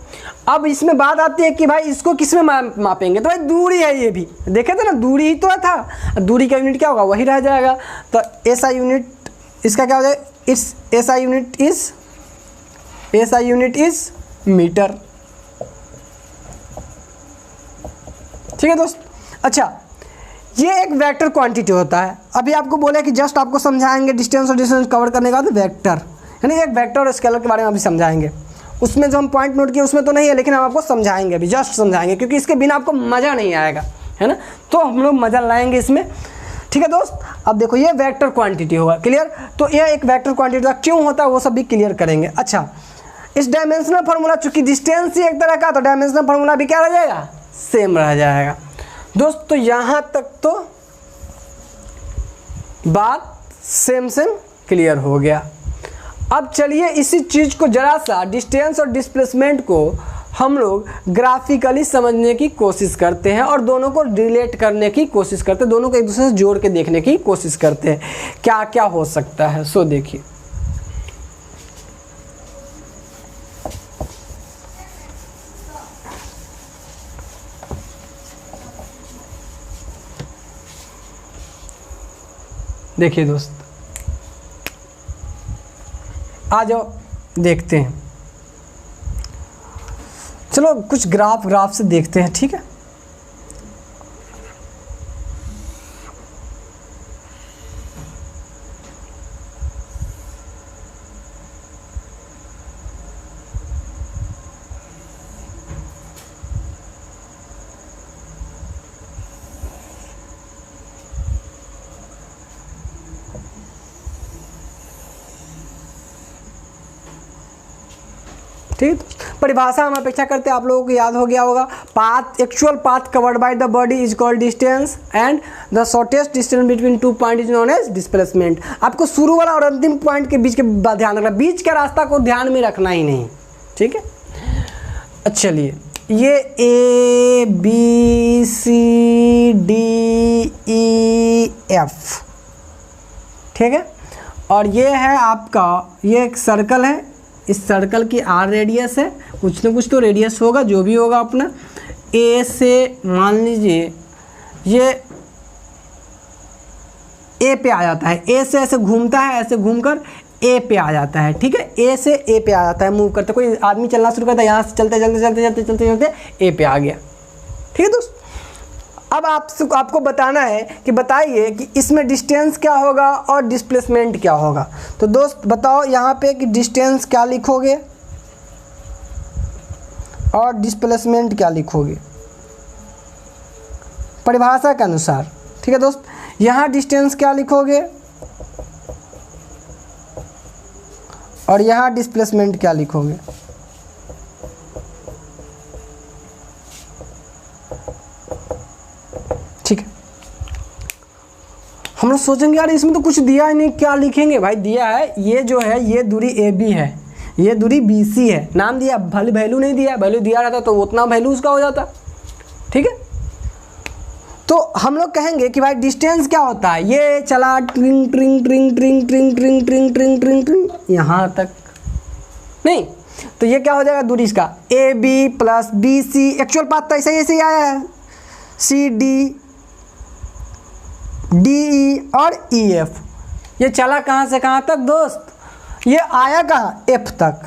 Speaker 1: अब इसमें बात आती है कि भाई इसको किस में मापेंगे, तो भाई दूरी है, ये भी देखे थे ना, दूरी ही तो था, दूरी का यूनिट क्या होगा, वही रह जाएगा। तो एसआई यूनिट इसका क्या हो जाएगा, इस एसआई यूनिट इज मीटर। ठीक है दोस्त। अच्छा, ये एक वेक्टर क्वांटिटी होता है। अभी आपको बोले कि जस्ट आपको समझाएंगे डिस्टेंस और डिस्टेंस कवर करने का, तो वेक्टर यानी एक वेक्टर और स्केलर के बारे में अभी समझाएंगे। उसमें जो हम पॉइंट नोट किए उसमें तो नहीं है, लेकिन हम आपको समझाएंगे, अभी जस्ट समझाएंगे, क्योंकि इसके बिना आपको मज़ा नहीं आएगा, है ना। तो हम लोग मज़ा लाएंगे इसमें। ठीक है दोस्त। अब देखो, ये वेक्टर क्वांटिटी होगा, क्लियर। तो ये एक वेक्टर क्वांटिटी का क्यों होता है वो सब भी क्लियर करेंगे। अच्छा, इस डायमेंशनल फार्मूला, चूंकि डिस्टेंस ही एक तरह का, तो डायमेंशनल फार्मूला भी क्या रह जाएगा, सेम रह जाएगा दोस्त। तो यहाँ तक तो बात सेम क्लियर हो गया। अब चलिए इसी चीज़ को जरा सा, डिस्टेंस और डिस्प्लेसमेंट को हम लोग ग्राफिकली समझने की कोशिश करते हैं और दोनों को रिलेट करने की कोशिश करते हैं, दोनों को एक दूसरे से जोड़ के देखने की कोशिश करते हैं क्या क्या हो सकता है। सो देखिए, देखिए दोस्त, आ जाओ देखते हैं। चलो कुछ ग्राफ से देखते हैं, ठीक है। ठीक, परिभाषा हम अपेक्षा करते हैं आप लोगों को याद हो गया होगा। Path, actual path covered by the body is called distance and the shortest distance between two point is known as displacement. आपको शुरू वाला और अंतिम पॉइंट के बीच के ध्यान रखना, बीच का रास्ता को ध्यान में रखना ही नहीं, ठीक है। अच्छा, चलिए, ये A B C D E F, ठीक है। और ये है आपका, ये एक सर्कल है, इस सर्कल की आर रेडियस है, कुछ ना कुछ तो रेडियस होगा, जो भी होगा अपना। ए से मान लीजिए ये ए पे आ जाता है, ए से ऐसे घूमता है, ऐसे घूमकर ए पे आ जाता है, ठीक है। ए से ए पे आ जाता है, मूव करते, कोई आदमी चलना शुरू करता है, यहाँ से चलते चलते चलते चलते चलते चलते ए पे आ गया, ठीक है दोस्त। अब आपको बताना है कि बताइए कि इसमें डिस्टेंस क्या होगा और डिस्प्लेसमेंट क्या होगा। तो दोस्त बताओ यहाँ पे कि डिस्टेंस क्या लिखोगे और डिस्प्लेसमेंट क्या लिखोगे परिभाषा के अनुसार, ठीक है दोस्त। यहाँ डिस्टेंस क्या लिखोगे और यहाँ डिस्प्लेसमेंट क्या लिखोगे। ठीक है, हम लोग सोचेंगे यार इसमें तो कुछ दिया ही नहीं, क्या लिखेंगे। भाई दिया है, ये जो है ये दूरी ए बी है, ये दूरी बी सी है, नाम दिया, वैल्यू नहीं दिया, वैल्यू दिया रहता तो उतना वैल्यू उसका हो जाता, ठीक है। तो हम लोग कहेंगे कि भाई डिस्टेंस क्या होता है, ये चला ट्रिंग ट्रिंग ट्रिंग ट्रिंग ट्रिंग ट्रिंग ट्रिंग ट्रिंग ट्रिंग ट्रिंग यहाँ तक, नहीं तो ये क्या हो जाएगा दूरी इसका, A B plus B C, actual path तो ऐसे ही आया है, सी डी डी ई और ई एफ। ये चला कहाँ से कहाँ तक दोस्त, ये आया कहाँ एफ तक,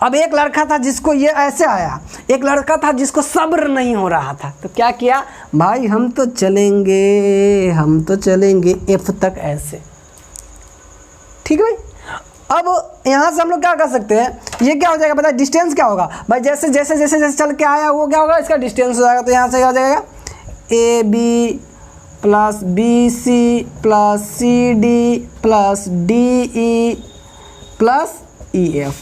Speaker 1: अब एक लड़का था जिसको ये ऐसे आया, एक लड़का था जिसको सब्र नहीं हो रहा था, तो क्या किया भाई, हम तो चलेंगे F तक ऐसे। ठीक है भाई। अब यहाँ से हम लोग क्या कर सकते हैं, ये क्या हो जाएगा पता है, डिस्टेंस क्या होगा भाई, जैसे जैसे जैसे जैसे चल के आया वो क्या होगा, इसका डिस्टेंस हो जाएगा। तो यहाँ से क्या हो जाएगा, AB plus BC plus CD plus DE plus EF,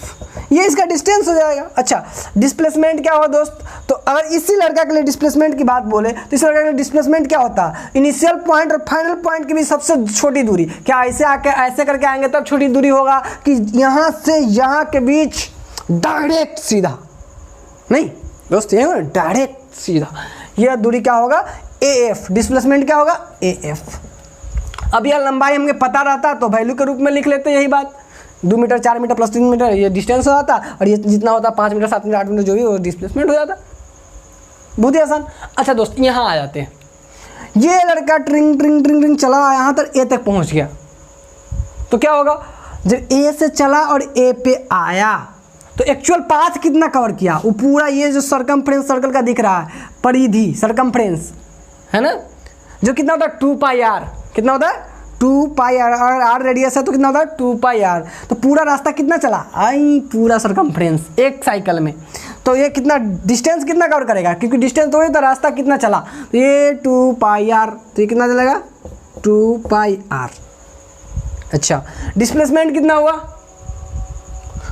Speaker 1: ये इसका डिस्टेंस हो जाएगा। अच्छा, डिस्प्लेसमेंट क्या होगा दोस्त, तो अगर इसी लड़का के लिए डिस्प्लेसमेंट की बात बोले तो इस लड़का के लिए डिस्प्लेसमेंट क्या होता है, इनिशियल पॉइंट और फाइनल पॉइंट के बीच सबसे छोटी दूरी। क्या ऐसे आके ऐसे करके आएंगे तब छोटी दूरी होगा कि यहाँ से यहाँ के बीच डायरेक्ट सीधा, नहीं दोस्त, ये डायरेक्ट सीधा, यह दूरी क्या होगा, AF। डिस्प्लेसमेंट क्या होगा, AF। अब यह लंबाई हमें पता रहता तो वैल्यू के रूप में लिख लेते, यही बात 2 मीटर 4 मीटर प्लस 3 मीटर ये डिस्टेंस हो जाता, और ये जितना होता 5 मीटर 7 मीटर 8 मीटर जो भी वो डिस्प्लेसमेंट हो जाता। बहुत ही आसान। अच्छा दोस्त, यहाँ आ जाते हैं, ये लड़का ट्रिंग ट्रिंग ट्रिंग ट्रिंग चला यहाँ तक A तक पहुँच गया, तो क्या होगा, जब A से चला और A पे आया तो एक्चुअल पाथ कितना कवर किया, वो पूरा ये जो सर्कमफ्रेंस सर्कल का दिख रहा है, परिधि सर्कमफ्रेंस है ना, जो कितना होता है 2 पाई r, कितना होता है 2 पाई r, और r रेडियस है तो कितना होता है 2 पाई r। तो पूरा रास्ता कितना चला, पूरा सर्कमफ्रेंस एक साइकिल में, तो ये कितना डिस्टेंस कितना कवर करेगा, क्योंकि डिस्टेंस तो ये तो रास्ता कितना चला, तो ये 2 पाई r, तो ये कितना चलेगा 2 पाई r। अच्छा, डिस्प्लेसमेंट कितना हुआ,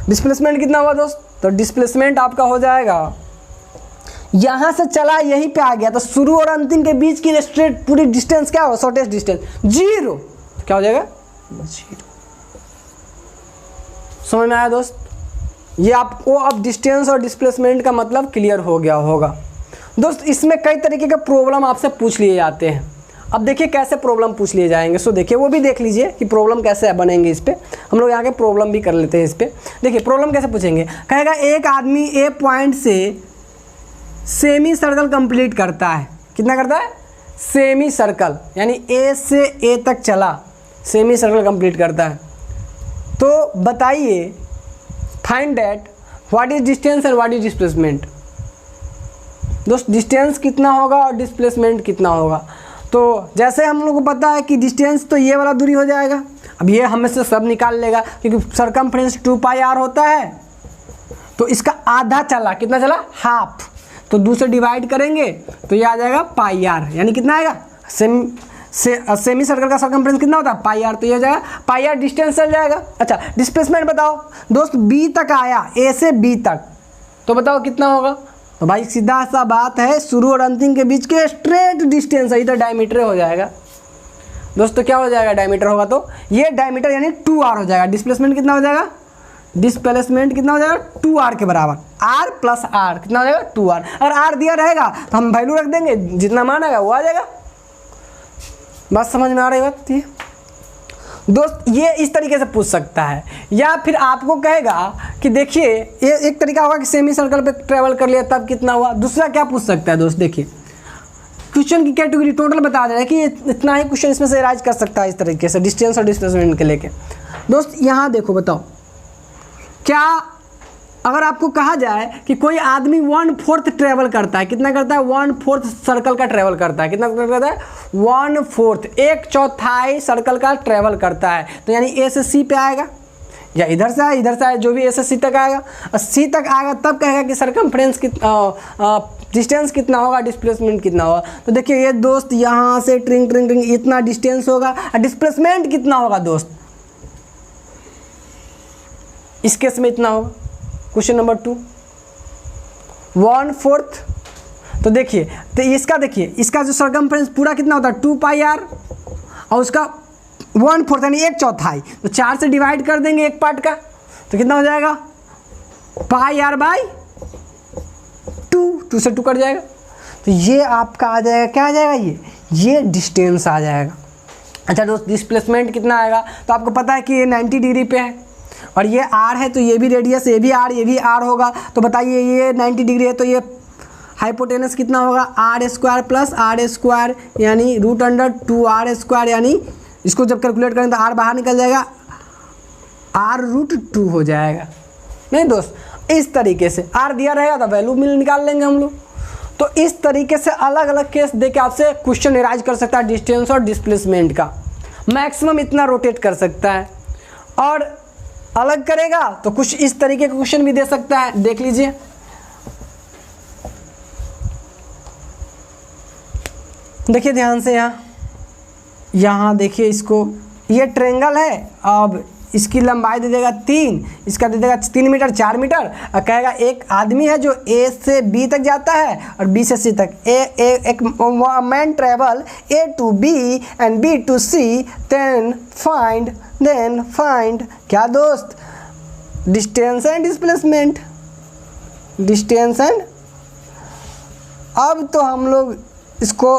Speaker 1: डिस्प्लेसमेंट कितना हुआ दोस्त, तो डिस्प्लेसमेंट आपका हो जाएगा, यहाँ से चला यहीं पे आ गया, तो शुरू और अंतिम के बीच की स्ट्रेट पूरी डिस्टेंस क्या हो, शॉर्टेस्ट डिस्टेंस 0, क्या हो जाएगा 0। समझ में आया दोस्त, ये आपको अब डिस्टेंस और डिस्प्लेसमेंट का मतलब क्लियर हो गया होगा। दोस्त इसमें कई तरीके के प्रॉब्लम आपसे पूछ लिए जाते हैं। अब देखिए कैसे प्रॉब्लम पूछ लिए जाएंगे, सो देखिए वो भी देख लीजिए कि प्रॉब्लम कैसे बनेंगे। इस पर हम लोग यहाँ के प्रॉब्लम भी कर लेते हैं। इस पर देखिए प्रॉब्लम कैसे पूछेंगे, कहेगा एक आदमी ए पॉइंट से सेमी सर्कल कंप्लीट करता है, कितना करता है, सेमी सर्कल, यानी ए से ए तक चला, सेमी सर्कल कंप्लीट करता है। तो बताइए find that what is distance and what is displacement. दोस्त डिस्टेंस कितना होगा और डिस्प्लेसमेंट कितना होगा, तो जैसे हम लोग को पता है कि डिस्टेंस तो ये वाला दूरी हो जाएगा, अब ये हमें से सब निकाल लेगा क्योंकि सर्कमफ्रेंस 2 पाई r होता है, तो इसका आधा चला, कितना चला, हाफ, तो 2 से डिवाइड करेंगे तो ये आ जाएगा पाई r, यानी कितना आएगा, सेमी सर्कल का सर्कमफ्रेंस कितना होता है पाई r, तो ये हो जाएगा पाई r, डिस्टेंस चल जाएगा। अच्छा डिस्प्लेसमेंट बताओ दोस्त, B तक आया, A से B तक, तो बताओ कितना होगा, तो भाई सीधा सा बात है, शुरू और अंतिम के बीच के स्ट्रेट डिस्टेंस है, तो डायमीटर हो जाएगा दोस्तों। क्या हो जाएगा, डायमीटर होगा, तो ये डायमीटर यानी 2r हो जाएगा। डिस्प्लेसमेंट कितना हो जाएगा, डिस्प्लेसमेंट कितना हो जाएगा 2r के बराबर, r प्लस r कितना हो जाएगा 2r। अगर r दिया रहेगा तो हम वैल्यू रख देंगे, जितना मान आएगा वो आ जाएगा। बात समझ में आ रही बात ये दोस्त, ये इस तरीके से पूछ सकता है, या फिर आपको कहेगा कि देखिए ये एक तरीका होगा कि सेमी सर्कल पे ट्रेवल कर लिया तब कितना हुआ। दूसरा क्या पूछ सकता है दोस्त, देखिए क्वेश्चन की कैटेगरी टोटल बता दे रहा है कि इतना ही क्वेश्चन इसमें से राइज कर सकता है इस तरीके से, डिस्टेंस और डिस्प्लेसमेंट के लेके। दोस्त यहाँ देखो, बताओ क्या अगर आपको कहा जाए कि कोई आदमी 1/4 ट्रेवल करता है, कितना करता है 1/4 सर्कल का ट्रेवल करता है, कितना करता है 1/4, 1/4 सर्कल का ट्रेवल करता है, तो यानी ए से सी पे आएगा, या इधर से आए जो भी ए से सी तक आएगा, और सी तक आएगा तब कहेगा कि सर्कमफ्रेंस डिस्टेंस कितना होगा, डिस्प्लेसमेंट कितना होगा। तो देखिए ये दोस्त यहाँ से ट्रिंग ट्रिंग ट्रिंग इतना डिस्टेंस होगा, और डिस्प्लेसमेंट कितना होगा दोस्त, इस केस में इतना होगा। क्वेश्चन नंबर 2 1/4, तो देखिए तो इसका देखिए इसका जो सर्कमफ्रेंस पूरा कितना होता है 2 पाई r, और उसका 1/4 यानी 1/4, तो 4 से डिवाइड कर देंगे एक पार्ट का, तो कितना हो जाएगा पाई r बाई 2 से 2 कट जाएगा, तो ये आपका आ जाएगा, क्या आ जाएगा ये डिस्टेंस आ जाएगा। अच्छा दोस्त डिस्प्लेसमेंट कितना आएगा, तो आपको पता है कि ये 90 डिग्री पे है और ये r है, तो ये भी रेडियस, ये भी r होगा, तो बताइए ये 90 डिग्री है, तो ये हाइपोटेनस कितना होगा r² प्लस r², यानी √2r², यानी इसको जब कैलकुलेट करें तो r बाहर निकल जाएगा, r√2 हो जाएगा। नहीं दोस्त, इस तरीके से आर दिया रहेगा तो वैल्यू निकाल लेंगे हम लोग। तो इस तरीके से अलग अलग केस देके आपसे क्वेश्चन एराइज कर सकता है डिस्टेंस और डिस्प्लेसमेंट का। मैक्सिमम इतना रोटेट कर सकता है, और अलग करेगा तो कुछ इस तरीके का क्वेश्चन भी दे सकता है। देख लीजिए, देखिए ध्यान से, यहाँ देखिए इसको, ये ट्रेंगल है। अब इसकी लंबाई दे देगा 3, इसका दे देगा 3 मीटर 4 मीटर, और कहेगा एक आदमी है जो ए से बी तक जाता है और बी से सी तक। एक man travel A to B and B to C, then find क्या दोस्त, distance and displacement, distance and. अब तो हम लोग इसको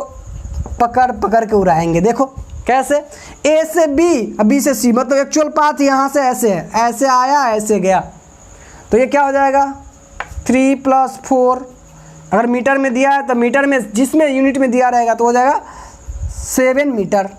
Speaker 1: पकड़ के उड़ाएंगे। देखो कैसे, ए से बी और बी से सी, मतलब एक्चुअल पाथ यहाँ से ऐसे है, ऐसे आया ऐसे गया, तो ये क्या हो जाएगा 3 + 4। अगर मीटर में दिया है तो मीटर में जिसमें यूनिट में दिया रहेगा तो हो जाएगा 7 मीटर,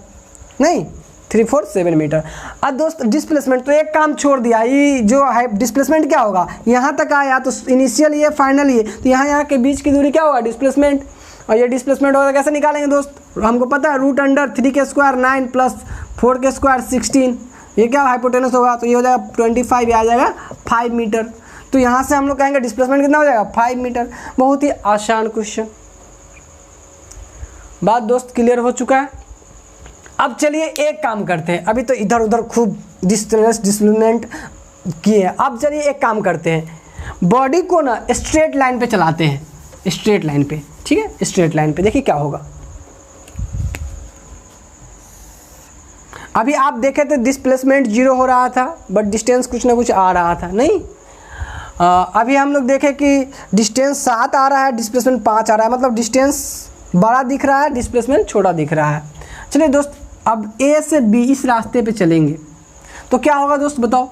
Speaker 1: नहीं 3 4 7 मीटर। अब दोस्त डिस्प्लेसमेंट, तो एक काम छोड़ दिया, ये जो है डिस्प्लेसमेंट क्या होगा, यहाँ तक आया तो इनिशियल ये फाइनल ये, तो यहाँ के बीच की दूरी क्या होगा डिस्प्लेसमेंट। और ये डिस्प्लेसमेंट होगा कैसे निकालेंगे दोस्त, हमको पता है √3 के स्क्वायर 9 + 4 के स्क्वायर 16, ये क्या हाइपोटेनस होगा, तो ये हो जाएगा 25, ये आ जाएगा 5 मीटर। तो यहाँ से हम लोग कहेंगे डिस्प्लेसमेंट कितना हो जाएगा 5 मीटर। बहुत ही आसान क्वेश्चन। बात दोस्त क्लियर हो चुका है। अब चलिए एक काम करते हैं, अभी तो इधर उधर खूब डिस्प्लेसमेंट किए हैं, अब चलिए एक काम करते हैं, बॉडी को ना स्ट्रेट लाइन पे चलाते हैं, स्ट्रेट लाइन पे, ठीक है, स्ट्रेट लाइन पे। देखिए क्या होगा, अभी आप देखे थे डिस्प्लेसमेंट 0 हो रहा था, बट डिस्टेंस कुछ ना कुछ आ रहा था, नहीं। अभी हम लोग देखें कि डिस्टेंस 7 आ रहा है, डिस्प्लेसमेंट 5 आ रहा है, मतलब डिस्टेंस बड़ा दिख रहा है, डिस्प्लेसमेंट छोटा दिख रहा है। चलिए दोस्त, अब ए से बी इस रास्ते पे चलेंगे तो क्या होगा दोस्त बताओ,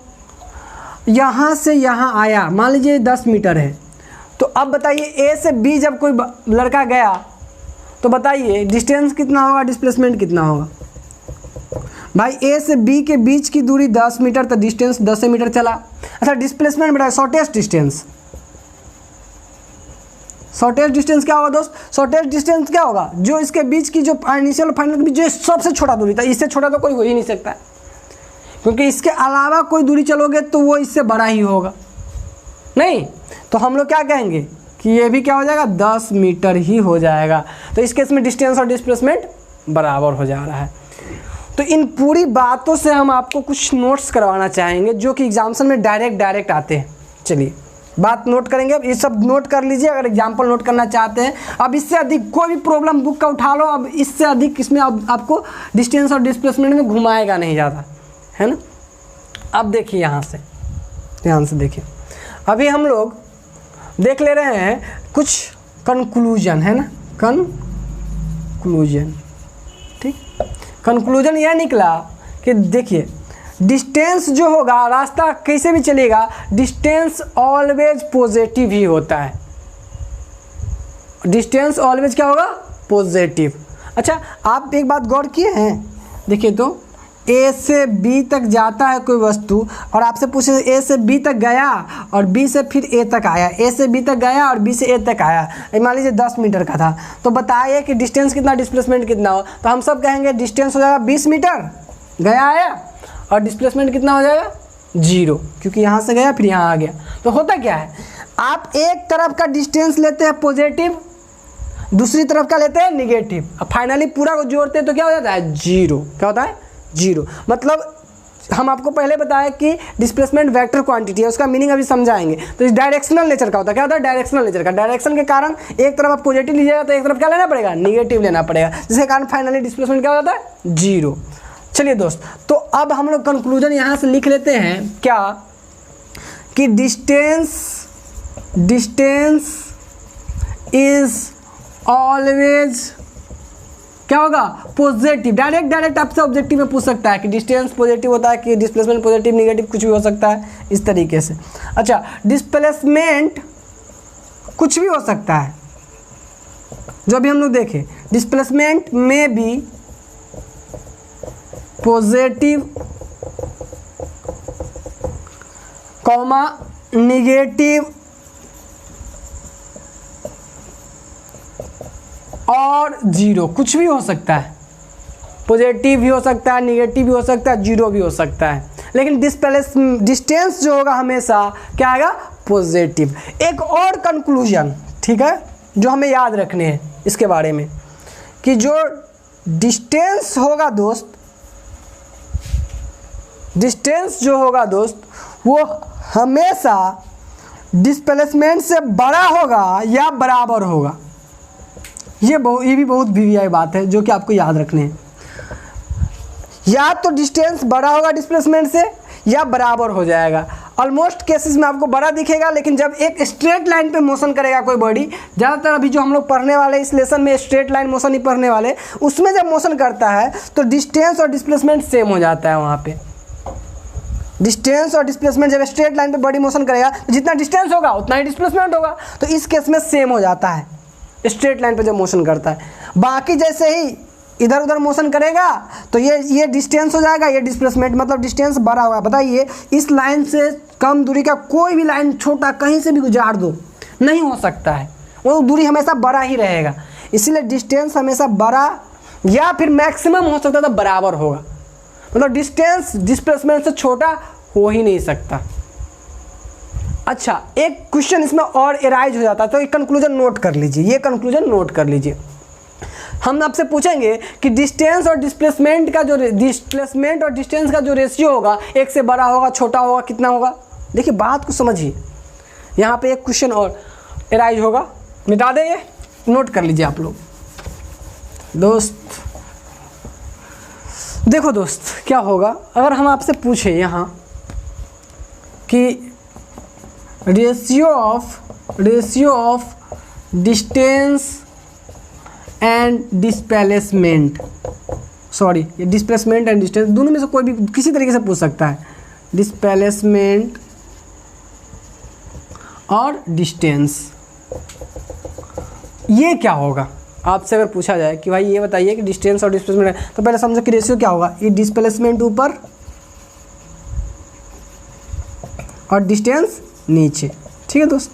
Speaker 1: यहाँ से यहाँ आया, मान लीजिए 10 मीटर है, तो अब बताइए ए से बी जब कोई लड़का गया तो बताइए डिस्टेंस कितना होगा, डिस्प्लेसमेंट कितना होगा। भाई ए से बी के बीच की दूरी 10 मीटर, तो डिस्टेंस 10 मीटर चला। अच्छा डिस्प्लेसमेंट बताया, शॉर्टेस्ट डिस्टेंस, शॉर्टेस्ट डिस्टेंस क्या होगा दोस्त, शॉर्टेस्ट डिस्टेंस क्या होगा, जो इसके बीच की जो इनिशियल फाइनल के बीच जो सबसे छोटा दूरी था, इससे छोटा तो कोई हो ही नहीं सकता, क्योंकि इसके अलावा कोई दूरी चलोगे तो वो इससे बड़ा ही होगा, नहीं। तो हम लोग क्या कहेंगे कि ये भी क्या हो जाएगा 10 मीटर ही हो जाएगा। तो इस केस में डिस्टेंस और डिस्प्लेसमेंट बराबर हो जा रहा है। तो इन पूरी बातों से हम आपको कुछ नोट्स करवाना चाहेंगे जो कि एग्जाम्सन में डायरेक्ट आते हैं। चलिए बात नोट करेंगे, अब ये सब नोट कर लीजिए अगर एग्जाम्पल नोट करना चाहते हैं। अब इससे अधिक कोई भी प्रॉब्लम बुक का उठा लो, अब इससे अधिक इसमें अब आपको डिस्टेंस और डिस्प्लेसमेंट में घुमाएगा नहीं ज़्यादा, है ना। अब देखिए यहाँ से ध्यान से देखिए, अभी हम लोग देख ले रहे हैं कुछ कंक्लूजन, है ना, कंक्लूजन, ठीक। कंक्लूजन यह निकला कि देखिए डिस्टेंस जो होगा, रास्ता कैसे भी चलेगा, डिस्टेंस ऑलवेज पॉजिटिव ही होता है। डिस्टेंस ऑलवेज क्या होगा, पॉजिटिव। अच्छा आप एक बात गौर किए हैं, देखिए तो ए से बी तक जाता है कोई वस्तु, और आपसे पूछे ए से बी तक गया और बी से फिर ए तक आया, ए से बी तक गया और बी से ए तक आया, मान लीजिए 10 मीटर का था, तो बताइए कि डिस्टेंस कितना, डिस्प्लेसमेंट कितना हो। तो हम सब कहेंगे डिस्टेंस हो जाएगा 20 मीटर गया आया, और डिस्प्लेसमेंट कितना हो जाएगा 0, क्योंकि यहाँ से गया फिर यहाँ आ गया। तो होता क्या है, आप एक तरफ का डिस्टेंस लेते हैं पॉजिटिव, दूसरी तरफ का लेते हैं निगेटिव, अब फाइनली पूरा को जोड़ते हैं तो क्या हो जाता है 0। क्या होता है 0। मतलब हम आपको पहले बताया कि डिस्प्लेसमेंट वेक्टर क्वांटिटी है, उसका मीनिंग अभी समझाएंगे। तो इस डायरेक्शनल नेचर का होता है, क्या होता है डायरेक्शनल नेचर का। डायरेक्शन के कारण एक तरफ आप पॉजिटिव लीजिएगा तो एक तरफ क्या लेना पड़ेगा, निगेटिव लेना पड़ेगा, जिसके कारण फाइनली डिस्प्लेसमेंट क्या हो जाता है 0। चलिए दोस्त, तो अब हम लोग कंक्लूजन यहाँ से लिख लेते हैं क्या, कि डिस्टेंस इज ऑलवेज क्या होगा, पॉजिटिव। डायरेक्ट आपसे ऑब्जेक्टिव में पूछ सकता है कि डिस्टेंस पॉजिटिव होता है कि डिस्प्लेसमेंट पॉजिटिव निगेटिव, कुछ भी हो सकता है इस तरीके से। अच्छा डिस्प्लेसमेंट कुछ भी हो सकता है, जो अभी हम लोग देखें, डिस्प्लेसमेंट में भी पॉजिटिव कॉमा निगेटिव और जीरो, कुछ भी हो सकता है, पॉजिटिव भी हो सकता है, निगेटिव भी हो सकता है, जीरो भी हो सकता है, लेकिन डिस्टेंस जो होगा हमेशा क्या आएगा, पॉजिटिव। एक और कंक्लूजन, ठीक है, जो हमें याद रखने हैं इसके बारे में, कि जो डिस्टेंस होगा दोस्त, डिस्टेंस जो होगा दोस्त वो हमेशा डिस्प्लेसमेंट से बड़ा होगा या बराबर होगा। ये भी बहुत वीवीआई बात है जो कि आपको याद रखने हैं। या तो डिस्टेंस बड़ा होगा डिस्प्लेसमेंट से या बराबर हो जाएगा। ऑलमोस्ट केसेस में आपको बड़ा दिखेगा, लेकिन जब एक स्ट्रेट लाइन पे मोशन करेगा कोई बॉडी, ज़्यादातर अभी जो हम लोग पढ़ने वाले इस लेसन में स्ट्रेट लाइन मोशन ही पढ़ने वाले, उसमें जब मोशन करता है तो डिस्टेंस और डिस्प्लेसमेंट सेम हो जाता है। वहाँ पे डिस्टेंस और डिस्प्लेसमेंट जब स्ट्रेट लाइन पे बॉडी मोशन करेगा तो जितना डिस्टेंस होगा उतना ही डिस्प्लेसमेंट होगा, तो इस केस में सेम हो जाता है स्ट्रेट लाइन पे जब मोशन करता है। बाकी जैसे ही इधर उधर मोशन करेगा तो ये डिस्टेंस हो जाएगा, ये डिस्प्लेसमेंट, मतलब डिस्टेंस बड़ा होगा। बताइए, इस लाइन से कम दूरी का कोई भी लाइन छोटा कहीं से भी गुजार दो, नहीं हो सकता है, वो दूरी हमेशा बड़ा ही रहेगा। इसीलिए डिस्टेंस हमेशा बड़ा या फिर मैक्सिमम हो सकता है तो बराबर होगा, मतलब डिस्टेंस डिस्प्लेसमेंट से छोटा हो ही नहीं सकता। अच्छा, एक क्वेश्चन इसमें और एराइज हो जाता है, तो एक कंक्लूजन नोट कर लीजिए, ये कंक्लूजन नोट कर लीजिए। हम आपसे पूछेंगे कि डिस्टेंस और डिस्प्लेसमेंट का जो डिस्प्लेसमेंट और डिस्टेंस का जो रेशियो होगा, एक से बड़ा होगा, छोटा होगा, कितना होगा। देखिए बात को समझिए, यहाँ पे एक क्वेश्चन और एराइज होगा, मिटा दे, ये नोट कर लीजिए आप लोग। दोस्त देखो दोस्त, क्या होगा अगर हम आपसे पूछे यहाँ कि ratio of distance and displacement, sorry ये डिस्प्लेसमेंट एंड डिस्टेंस दोनों में से कोई भी किसी तरीके से पूछ सकता है, डिस्प्लेसमेंट और डिस्टेंस, ये क्या होगा। आपसे अगर पूछा जाए कि भाई ये बताइए कि डिस्टेंस और डिस्प्लेसमेंट है, तो पहले समझो कि रेशियो क्या होगा, ये डिस्प्लेसमेंट ऊपर और डिस्टेंस नीचे, ठीक है दोस्त।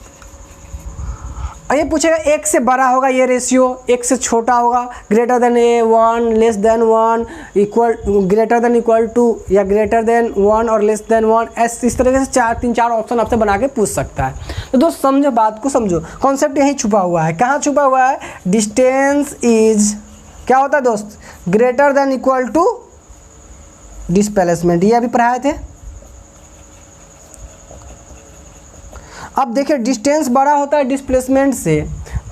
Speaker 1: और ये पूछेगा एक से बड़ा होगा ये रेशियो, एक से छोटा होगा, greater than A, 1, less than 1, equal, greater than equal to, या ग्रेटर देन 1 और लेस देन 1, इस तरीके से 3-4 ऑप्शन आपसे बना के पूछ सकता है। तो दोस्त समझो, बात को समझो, कॉन्सेप्ट यहीं छुपा हुआ है। कहाँ छुपा हुआ है, डिस्टेंस इज क्या होता है दोस्त, greater than equal to displacement, ये अभी पढ़ाए थे। अब देखिए डिस्टेंस बड़ा होता है डिस्प्लेसमेंट से,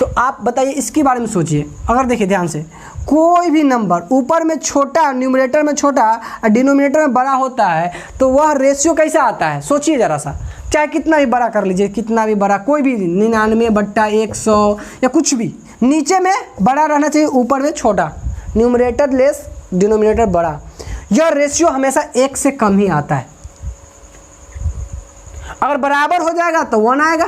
Speaker 1: तो आप बताइए इसके बारे में सोचिए। अगर देखिए ध्यान से, कोई भी नंबर ऊपर में छोटा, न्यूमरेटर में छोटा और डिनोमिनेटर में बड़ा होता है, तो वह रेशियो कैसा आता है, सोचिए ज़रा सा। चाहे कितना भी बड़ा कर लीजिए, कितना भी बड़ा, कोई भी 99/100 या कुछ भी, नीचे में बड़ा रहना चाहिए, ऊपर में छोटा, न्यूमरेटर लेस डिनोमिनेटर बड़ा। यह रेशियो हमेशा 1 से कम ही आता है। अगर बराबर हो जाएगा तो 1 आएगा,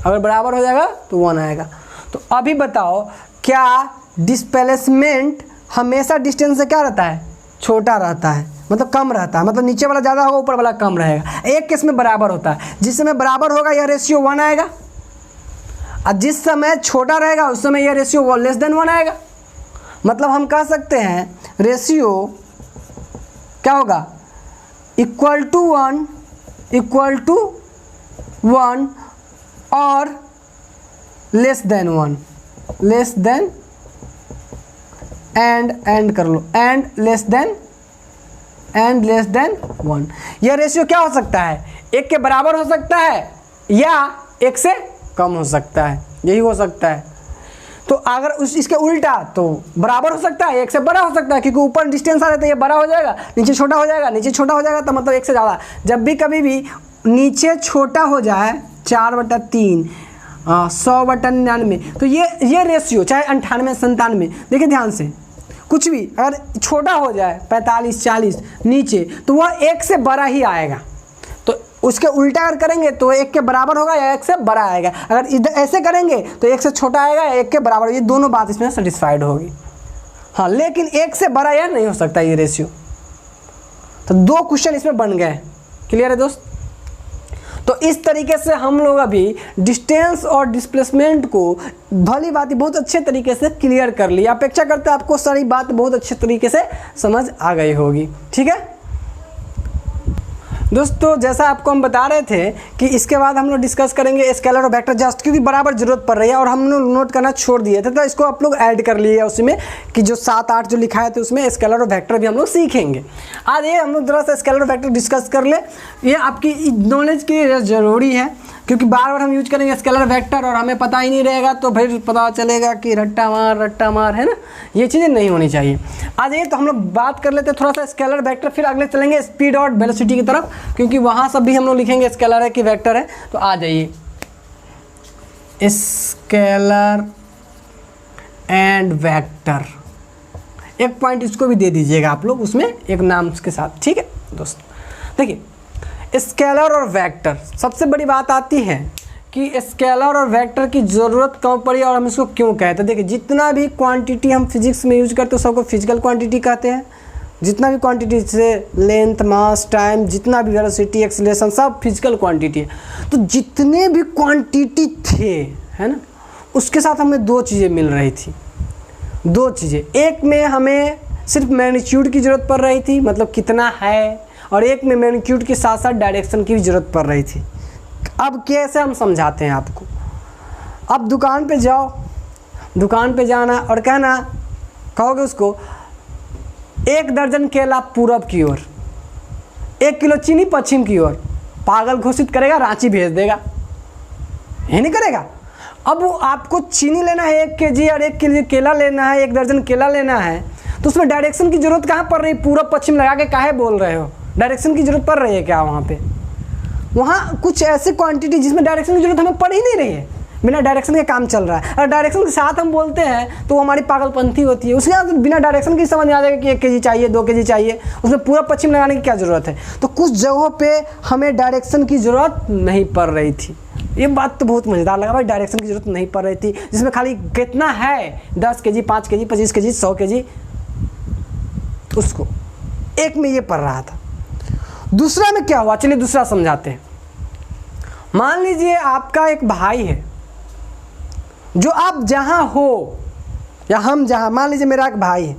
Speaker 1: अगर बराबर हो जाएगा तो 1 आएगा। तो अभी बताओ, क्या डिस्प्लेसमेंट हमेशा डिस्टेंस से क्या रहता है, छोटा रहता है, मतलब कम रहता है, मतलब नीचे वाला ज़्यादा होगा, ऊपर वाला कम रहेगा। एक केस में बराबर होता है, जिस समय बराबर होगा यह रेशियो 1 आएगा, और जिस समय छोटा रहेगा उस समय यह रेशियो लेस देन 1 आएगा। मतलब हम कह सकते हैं रेशियो क्या होगा, इक्वल टू 1 और less than 1, less then and कर लो, एंड लेस देन 1। यह रेशियो क्या हो सकता है, 1 के बराबर हो सकता है या 1 से कम हो सकता है, यही हो सकता है। तो अगर इसके उल्टा तो बराबर हो सकता है, 1 से बड़ा हो सकता है, क्योंकि ऊपर डिस्टेंस आ रहा है तो ये बड़ा हो जाएगा, नीचे छोटा हो जाएगा, नीचे छोटा हो जाएगा तो मतलब 1 से ज़्यादा। जब भी कभी भी नीचे छोटा हो जाए 4/3, 100/99, तो ये रेशियो चाहे 98-97, देखिए ध्यान से, कुछ भी अगर छोटा हो जाए 45-40 नीचे, तो वह 1 से बड़ा ही आएगा। तो उसके उल्टा अगर करेंगे तो 1 के बराबर होगा या 1 से बड़ा आएगा। अगर इधर ऐसे करेंगे तो 1 से छोटा आएगा या 1 के बराबर, ये दोनों बात इसमें सेटिस्फाइड होगी। हाँ, लेकिन 1 से बड़ा या नहीं हो सकता ये रेशियो। तो 2 क्वेश्चन इसमें बन गए। क्लियर है दोस्त। तो इस तरीके से हम लोग अभी डिस्टेंस और डिस्प्लेसमेंट को भली भांति बहुत अच्छे तरीके से क्लियर कर लिया। अपेक्षा करते हैं आपको सारी बात बहुत अच्छे तरीके से समझ आ गई होगी। ठीक है दोस्तों, जैसा आपको हम बता रहे थे कि इसके बाद हम लोग डिस्कस करेंगे स्केलर और वेक्टर जस्ट, क्योंकि बराबर जरूरत पड़ रही है और हम लोग नोट करना छोड़ दिए थे, तो इसको आप लोग ऐड कर लिए उसमें कि जो 7-8 जो लिखाए थे उसमें स्केलर और वेक्टर भी हम लोग सीखेंगे। आज ये हम लोग जरा सा स्केलर और वेक्टर डिस्कस कर ले, ये आपकी नॉलेज के लिए ज़रूरी है, क्योंकि बार बार हम यूज करेंगे स्केलर वेक्टर और हमें पता ही नहीं रहेगा तो फिर पता चलेगा कि रट्टा मार, है ना, ये चीज़ें नहीं होनी चाहिए। आज ये तो हम लोग बात कर लेते हैं थोड़ा सा स्केलर वेक्टर, फिर अगले चलेंगे स्पीड और वेलोसिटी की तरफ, क्योंकि वहाँ सब भी हम लोग लिखेंगे स्केलर है कि वेक्टर है। तो आ जाइए, स्केलर एंड वेक्टर, एक पॉइंट इसको भी दे दीजिएगा आप लोग उसमें एक नाम के साथ। ठीक है दोस्तों, देखिए स्केलर और वेक्टर, सबसे बड़ी बात आती है कि स्केलर और वेक्टर की ज़रूरत क्यों पड़ी और हम इसको क्यों कहते हैं। देखिए जितना भी क्वांटिटी हम फिजिक्स में यूज करते हैं सबको फिजिकल क्वांटिटी कहते हैं, जितना भी क्वांटिटी से लेंथ, मास, टाइम, जितना भी वेलोसिटी, एक्सीलरेशन, सब फिजिकल क्वांटिटी है। तो जितने भी क्वांटिटी थे, है ना, उसके साथ हमें दो चीज़ें मिल रही थी, दो चीज़ें। एक में हमें सिर्फ मैग्नीट्यूड की ज़रूरत पड़ रही थी, मतलब कितना है, और एक में मैग्नीट्यूड के साथ साथ डायरेक्शन की भी ज़रूरत पड़ रही थी। अब कैसे हम समझाते हैं आपको। अब दुकान पे जाओ, दुकान पे जाना और कहना, कहोगे उसको 1 दर्जन केला पूरब की ओर, 1 किलो चीनी पश्चिम की ओर, पागल घोषित करेगा, रांची भेज देगा, ये नहीं करेगा। अब वो आपको चीनी लेना है 1 kg और 1 kg केला लेना है, 1 दर्जन केला लेना है, तो उसमें डायरेक्शन की ज़रूरत कहाँ पड़ रही है? पूरब पश्चिम लगा के काहे बोल रहे हो? डायरेक्शन की ज़रूरत पड़ रही है क्या वहाँ पे? वहाँ कुछ ऐसे क्वांटिटी जिसमें डायरेक्शन की ज़रूरत हमें पड़ ही नहीं रही है, बिना डायरेक्शन के काम चल रहा है। और डायरेक्शन के साथ हम बोलते हैं तो वो हमारी पागलपंथी होती है। उसके बाद बिना डायरेक्शन की समझ में आ जाएगा कि 1 kg चाहिए, 2 kg चाहिए, उसमें पूरा पश्चिम लगाने की क्या ज़रूरत है। तो कुछ जगहों पे हमें डायरेक्शन की ज़रूरत नहीं पड़ रही थी। ये बात तो बहुत मज़ेदार लगा भाई, डायरेक्शन की ज़रूरत नहीं पड़ रही थी, जिसमें खाली कितना है 10 kg, 5 kg, 25 kg, 100 kg, उसको एक में ये पड़ रहा था। दूसरा में क्या हुआ, चलिए दूसरा समझाते हैं। मान लीजिए आपका एक भाई है, जो आप जहाँ हो या हम जहाँ, मान लीजिए मेरा एक भाई है,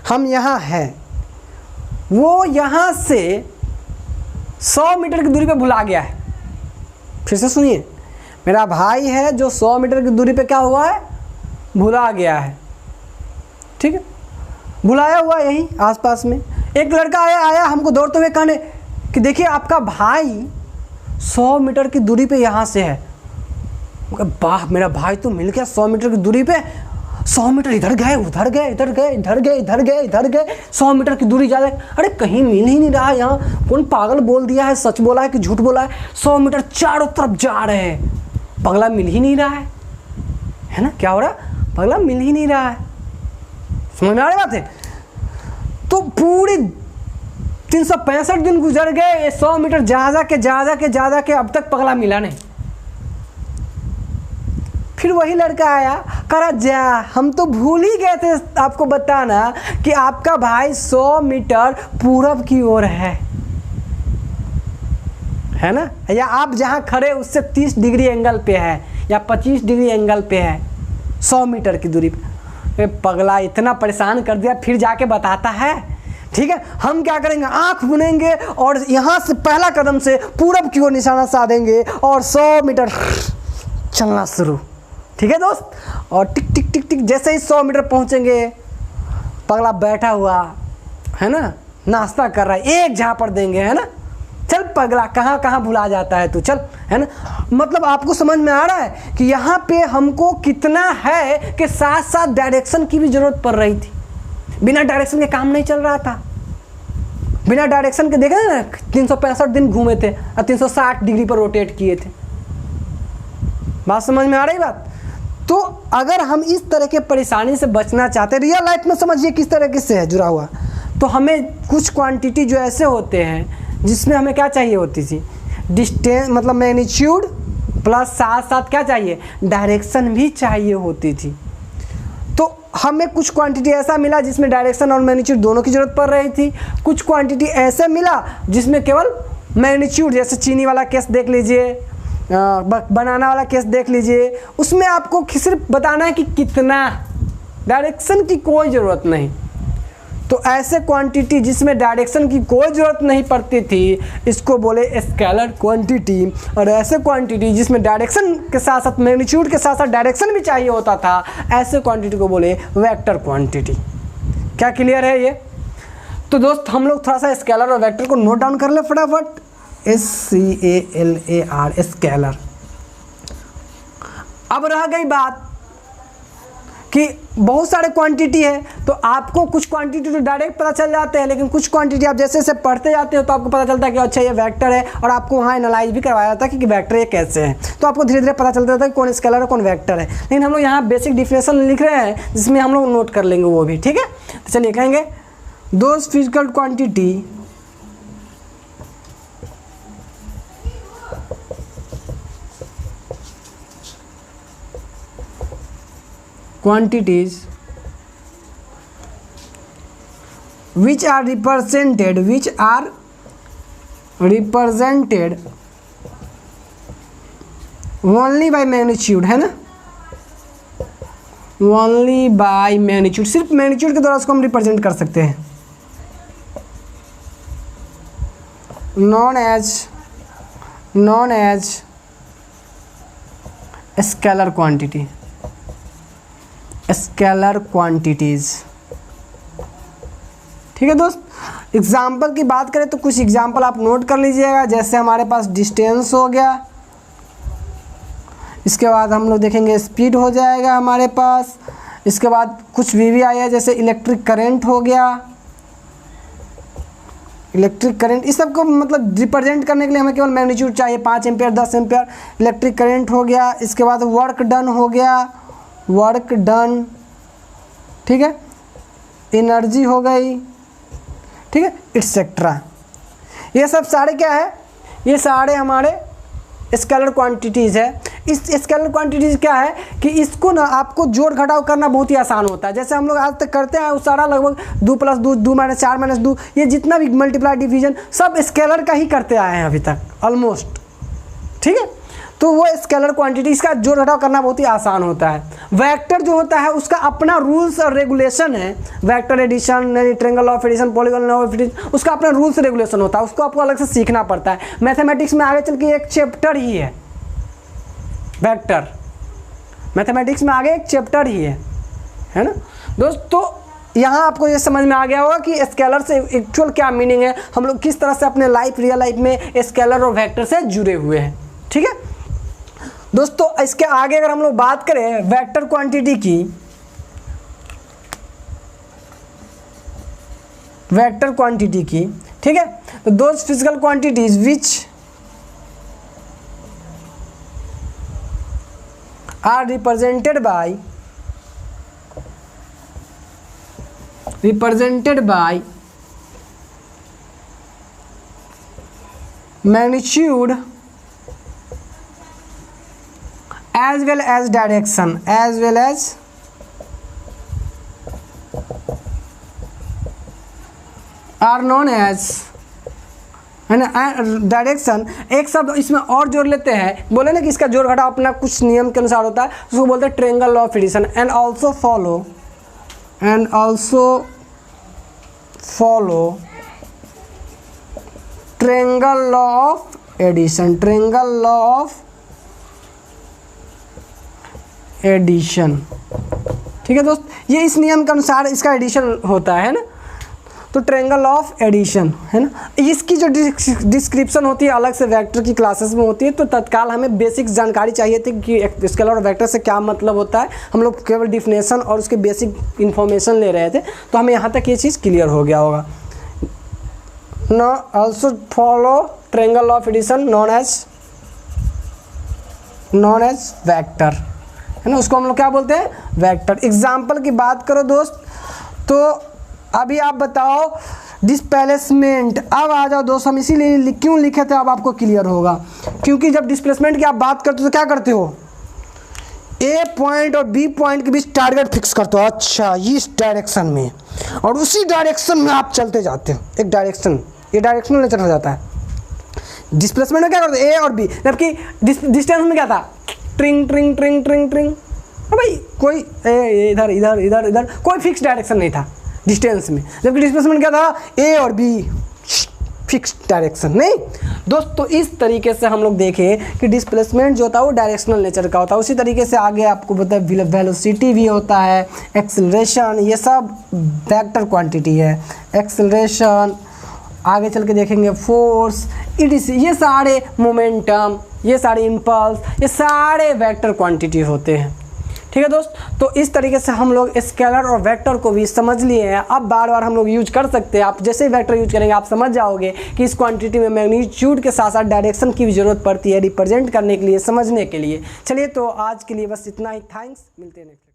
Speaker 1: हम यहाँ हैं, वो यहाँ से 100 मीटर की दूरी पे भुला गया है। फिर से सुनिए, मेरा भाई है जो 100 मीटर की दूरी पे क्या हुआ है, भुला गया है। ठीक है, बुलाया हुआ यहीं आसपास में एक लड़का आया हमको दौड़ते हुए कहने कि देखिए आपका भाई 100 मीटर की दूरी पे यहाँ से है। वाह, मेरा भाई तो मिल गया 100 मीटर की दूरी पे। 100 मीटर इधर गए, उधर गए, इधर गए, इधर गए, इधर गए, इधर गए, 100 मीटर की दूरी ज़्यादा। अरे कहीं मिल ही नहीं रहा, यहाँ कौन पागल बोल दिया है, सच बोला है कि झूठ बोला है? 100 मीटर चारों तरफ जा रहे हैं, पगला मिल ही नहीं रहा है ना? क्या हो रहा है, पगला मिल ही नहीं रहा है। समझ में आ रही बात है? तो पूरी 365 दिन गुजर गए, 100 मीटर जा के अब तक पगला मिला नहीं। फिर वही लड़का आया, करा जा, हम तो भूल ही गए थे आपको बताना कि आपका भाई 100 मीटर पूरब की ओर है ना? या आप जहां खड़े उससे 30 डिग्री एंगल पे है या 25 डिग्री एंगल पे है, 100 मीटर की दूरी पे। पगला इतना परेशान कर दिया, फिर जाके बताता है। ठीक है, हम क्या करेंगे, आंख बुनेंगे और यहाँ से पहला कदम से पूरब की ओर निशाना साधेंगे और 100 मीटर चलना शुरू। ठीक है दोस्त, और टिक टिक टिक टिक जैसे ही 100 मीटर पहुँचेंगे, पगला बैठा हुआ है ना, नाश्ता कर रहा है, एक झापड़ देंगे, है ना? चल पगला, कहाँ कहाँ भुला जाता है तू, चल, है ना? मतलब आपको समझ में आ रहा है कि यहाँ पे हमको कितना है कि साथ साथ डायरेक्शन की भी जरूरत पड़ रही थी। बिना डायरेक्शन के काम नहीं चल रहा था। बिना डायरेक्शन के देखे ना 365 दिन घूमे थे और 360 डिग्री पर रोटेट किए थे। बात समझ में आ रही बात? तो अगर हम इस तरह के परेशानी से बचना चाहते हैं, रियल लाइफ में समझिए किस तरह से है जुड़ा हुआ, तो हमें कुछ क्वांटिटी जो ऐसे होते हैं जिसमें हमें क्या चाहिए होती थी, डिस्टेंस, मतलब मैग्नीट्यूड प्लस साथ साथ क्या चाहिए, डायरेक्शन भी चाहिए होती थी। तो हमें कुछ क्वांटिटी ऐसा मिला जिसमें डायरेक्शन और मैग्नीट्यूड दोनों की ज़रूरत पड़ रही थी। कुछ क्वांटिटी ऐसे मिला जिसमें केवल मैग्नीट्यूड, जैसे चीनी वाला केस देख लीजिए, बनाना वाला केस देख लीजिए, उसमें आपको सिर्फ बताना है कि कितना, डायरेक्शन की कोई ज़रूरत नहीं। तो ऐसे क्वांटिटी जिसमें डायरेक्शन की कोई ज़रूरत नहीं पड़ती थी, इसको बोले स्केलर क्वांटिटी। और ऐसे क्वांटिटी जिसमें डायरेक्शन के साथ साथ मैग्नीट्यूड के साथ साथ डायरेक्शन भी चाहिए होता था, ऐसे क्वांटिटी को बोले वेक्टर क्वांटिटी। क्या क्लियर है ये? तो दोस्त हम लोग थोड़ा सा स्केलर और वेक्टर को नोट डाउन कर ले फटाफट। SCALAR, scalar. अब रह गई बात कि बहुत सारे क्वांटिटी है, तो आपको कुछ क्वांटिटी तो डायरेक्ट पता चल जाते हैं, लेकिन कुछ क्वांटिटी आप जैसे जैसे पढ़ते जाते हो तो आपको पता चलता है कि अच्छा ये वेक्टर है, और आपको वहाँ एनालाइज भी करवाया जाता है कि वेक्टर ये कैसे है। तो आपको धीरे धीरे पता चलता रहता है कि कौन स्केलर है कौन वेक्टर है। लेकिन हम लोग यहाँ बेसिक डिफिनेशन लिख रहे हैं, जिसमें हम लोग नोट कर लेंगे वो भी, ठीक है। तो चलिए कहेंगे those physical quantities which are represented only by magnitude, है ना, only by magnitude, सिर्फ मैग्नीट्यूड के द्वारा उसको हम रिप्रेजेंट कर सकते हैं, known as scalar quantities। ठीक है दोस्त, एग्जाम्पल की बात करें तो कुछ एग्जाम्पल आप नोट कर लीजिएगा। जैसे हमारे पास डिस्टेंस हो गया, इसके बाद हम लोग देखेंगे स्पीड हो जाएगा हमारे पास, इसके बाद कुछ VVI है, जैसे इलेक्ट्रिक करंट हो गया, इलेक्ट्रिक करंट, इस सब को मतलब रिप्रेजेंट करने के लिए हमें केवल मैग्नीट्यूड चाहिए, 5 एम्पियर 10 एम्पियर इलेक्ट्रिक करंट हो गया। इसके बाद वर्क डन हो गया, वर्क डन, ठीक है, एनर्जी हो गई, ठीक है, एटसेट्रा। ये सब सारे क्या है, ये सारे हमारे स्केलर क्वांटिटीज़ है। इस स्केलर क्वांटिटीज़ क्या है कि इसको ना आपको जोड़ घटाव करना बहुत ही आसान होता है। जैसे हम लोग आज तक करते हैं, उस सारा लगभग 2 + 2 2 - 4 - 2, ये जितना भी मल्टीप्लाई डिवीजन सब स्केलर का ही करते आए हैं अभी तक ऑलमोस्ट, ठीक है। तो वो स्केलर क्वांटिटी, इसका जोड़ घटाव करना बहुत ही आसान होता है। वेक्टर जो होता है उसका अपना रूल्स और रेगुलेशन है, vector addition, triangle of addition, polygon of addition, उसका अपना रूल्स रेगुलेशन होता है, उसको आपको अलग से सीखना पड़ता है। मैथमेटिक्स में आगे चल के एक चैप्टर ही है वेक्टर, मैथमेटिक्स में आगे एक चैप्टर ही है ना दोस्तों। यहाँ आपको ये समझ में आ गया होगा कि स्केलर से एक्चुअल क्या मीनिंग है, हम लोग किस तरह से अपने रियल लाइफ में स्केलर और वेक्टर से जुड़े हुए हैं, ठीक है दोस्तों। इसके आगे अगर हम लोग बात करें वेक्टर क्वांटिटी की, ठीक है, तो those physical quantities which are represented by magnitude as well as direction, are known as, है ना, डायरेक्शन। एक शब्द इसमें और जोड़ लेते हैं, बोले ना कि इसका जोड़ घटाव अपना कुछ नियम के अनुसार होता है, उसको बोलते हैं triangle of addition. And also follow triangle of addition, ठीक है दोस्त। ये इस नियम के अनुसार इसका एडिशन होता है ना, तो ट्रायंगल ऑफ एडिशन, है ना। इसकी जो डिस्क्रिप्शन होती है अलग से वेक्टर की क्लासेस में होती है। तो तत्काल हमें बेसिक जानकारी चाहिए थी कि स्केलर और वेक्टर से क्या मतलब होता है। हम लोग केवल डिफिनेशन और उसके बेसिक इन्फॉर्मेशन ले रहे थे, तो हमें यहाँ तक ये चीज़ क्लियर हो गया होगा। No also follow triangle of addition known as vector, है ना, उसको हम लोग क्या बोलते हैं, वेक्टर। एग्जाम्पल की बात करो दोस्त, तो अभी आप बताओ डिस्प्लेसमेंट। अब आ जाओ दोस्त, हम इसीलिए क्यों लिखे थे अब आपको क्लियर होगा, क्योंकि जब डिस्प्लेसमेंट की आप बात करते हो तो क्या करते हो, ए पॉइंट और बी पॉइंट के बीच टारगेट फिक्स करते हो, अच्छा इस डायरेक्शन में, और उसी डायरेक्शन में आप चलते जाते हो। एक डायरेक्शन, ये डायरेक्शनल नेचर हो जाता है। डिस्प्लेसमेंट में क्या करते ए और बी, जबकि डिस्टेंस में क्या था, ट्रिंग ट्रिंग ट्रिंग ट्रिंग ट्रिंग। भाई कोई इधर इधर इधर इधर कोई फिक्स डायरेक्शन नहीं था डिस्टेंस में, जबकि डिस्प्लेसमेंट क्या था, ए और बी फिक्स डायरेक्शन। नहीं दोस्त, तो इस तरीके से हम लोग देखें कि डिस्प्लेसमेंट जो होता है वो डायरेक्शनल नेचर का होता है। उसी तरीके से आगे आपको पता है वेलोसिटी भी होता है, एक्सेलरेशन, ये सब वेक्टर क्वांटिटी है। एक्सेलरेशन आगे चल के देखेंगे, फोर्स, ये सारे मोमेंटम, ये सारे इम्पल्स, ये सारे वेक्टर क्वांटिटी होते हैं। ठीक है दोस्त, तो इस तरीके से हम लोग स्केलर और वेक्टर को भी समझ लिए हैं। अब बार बार हम लोग यूज कर सकते हैं। आप जैसे ही वेक्टर यूज करेंगे आप समझ जाओगे कि इस क्वांटिटी में मैग्नीट्यूड के साथ साथ डायरेक्शन की भी ज़रूरत पड़ती है रिप्रेजेंट करने के लिए, समझने के लिए। चलिए तो आज के लिए बस इतना ही। थैंक्स, मिलते हैं नेक्स्ट।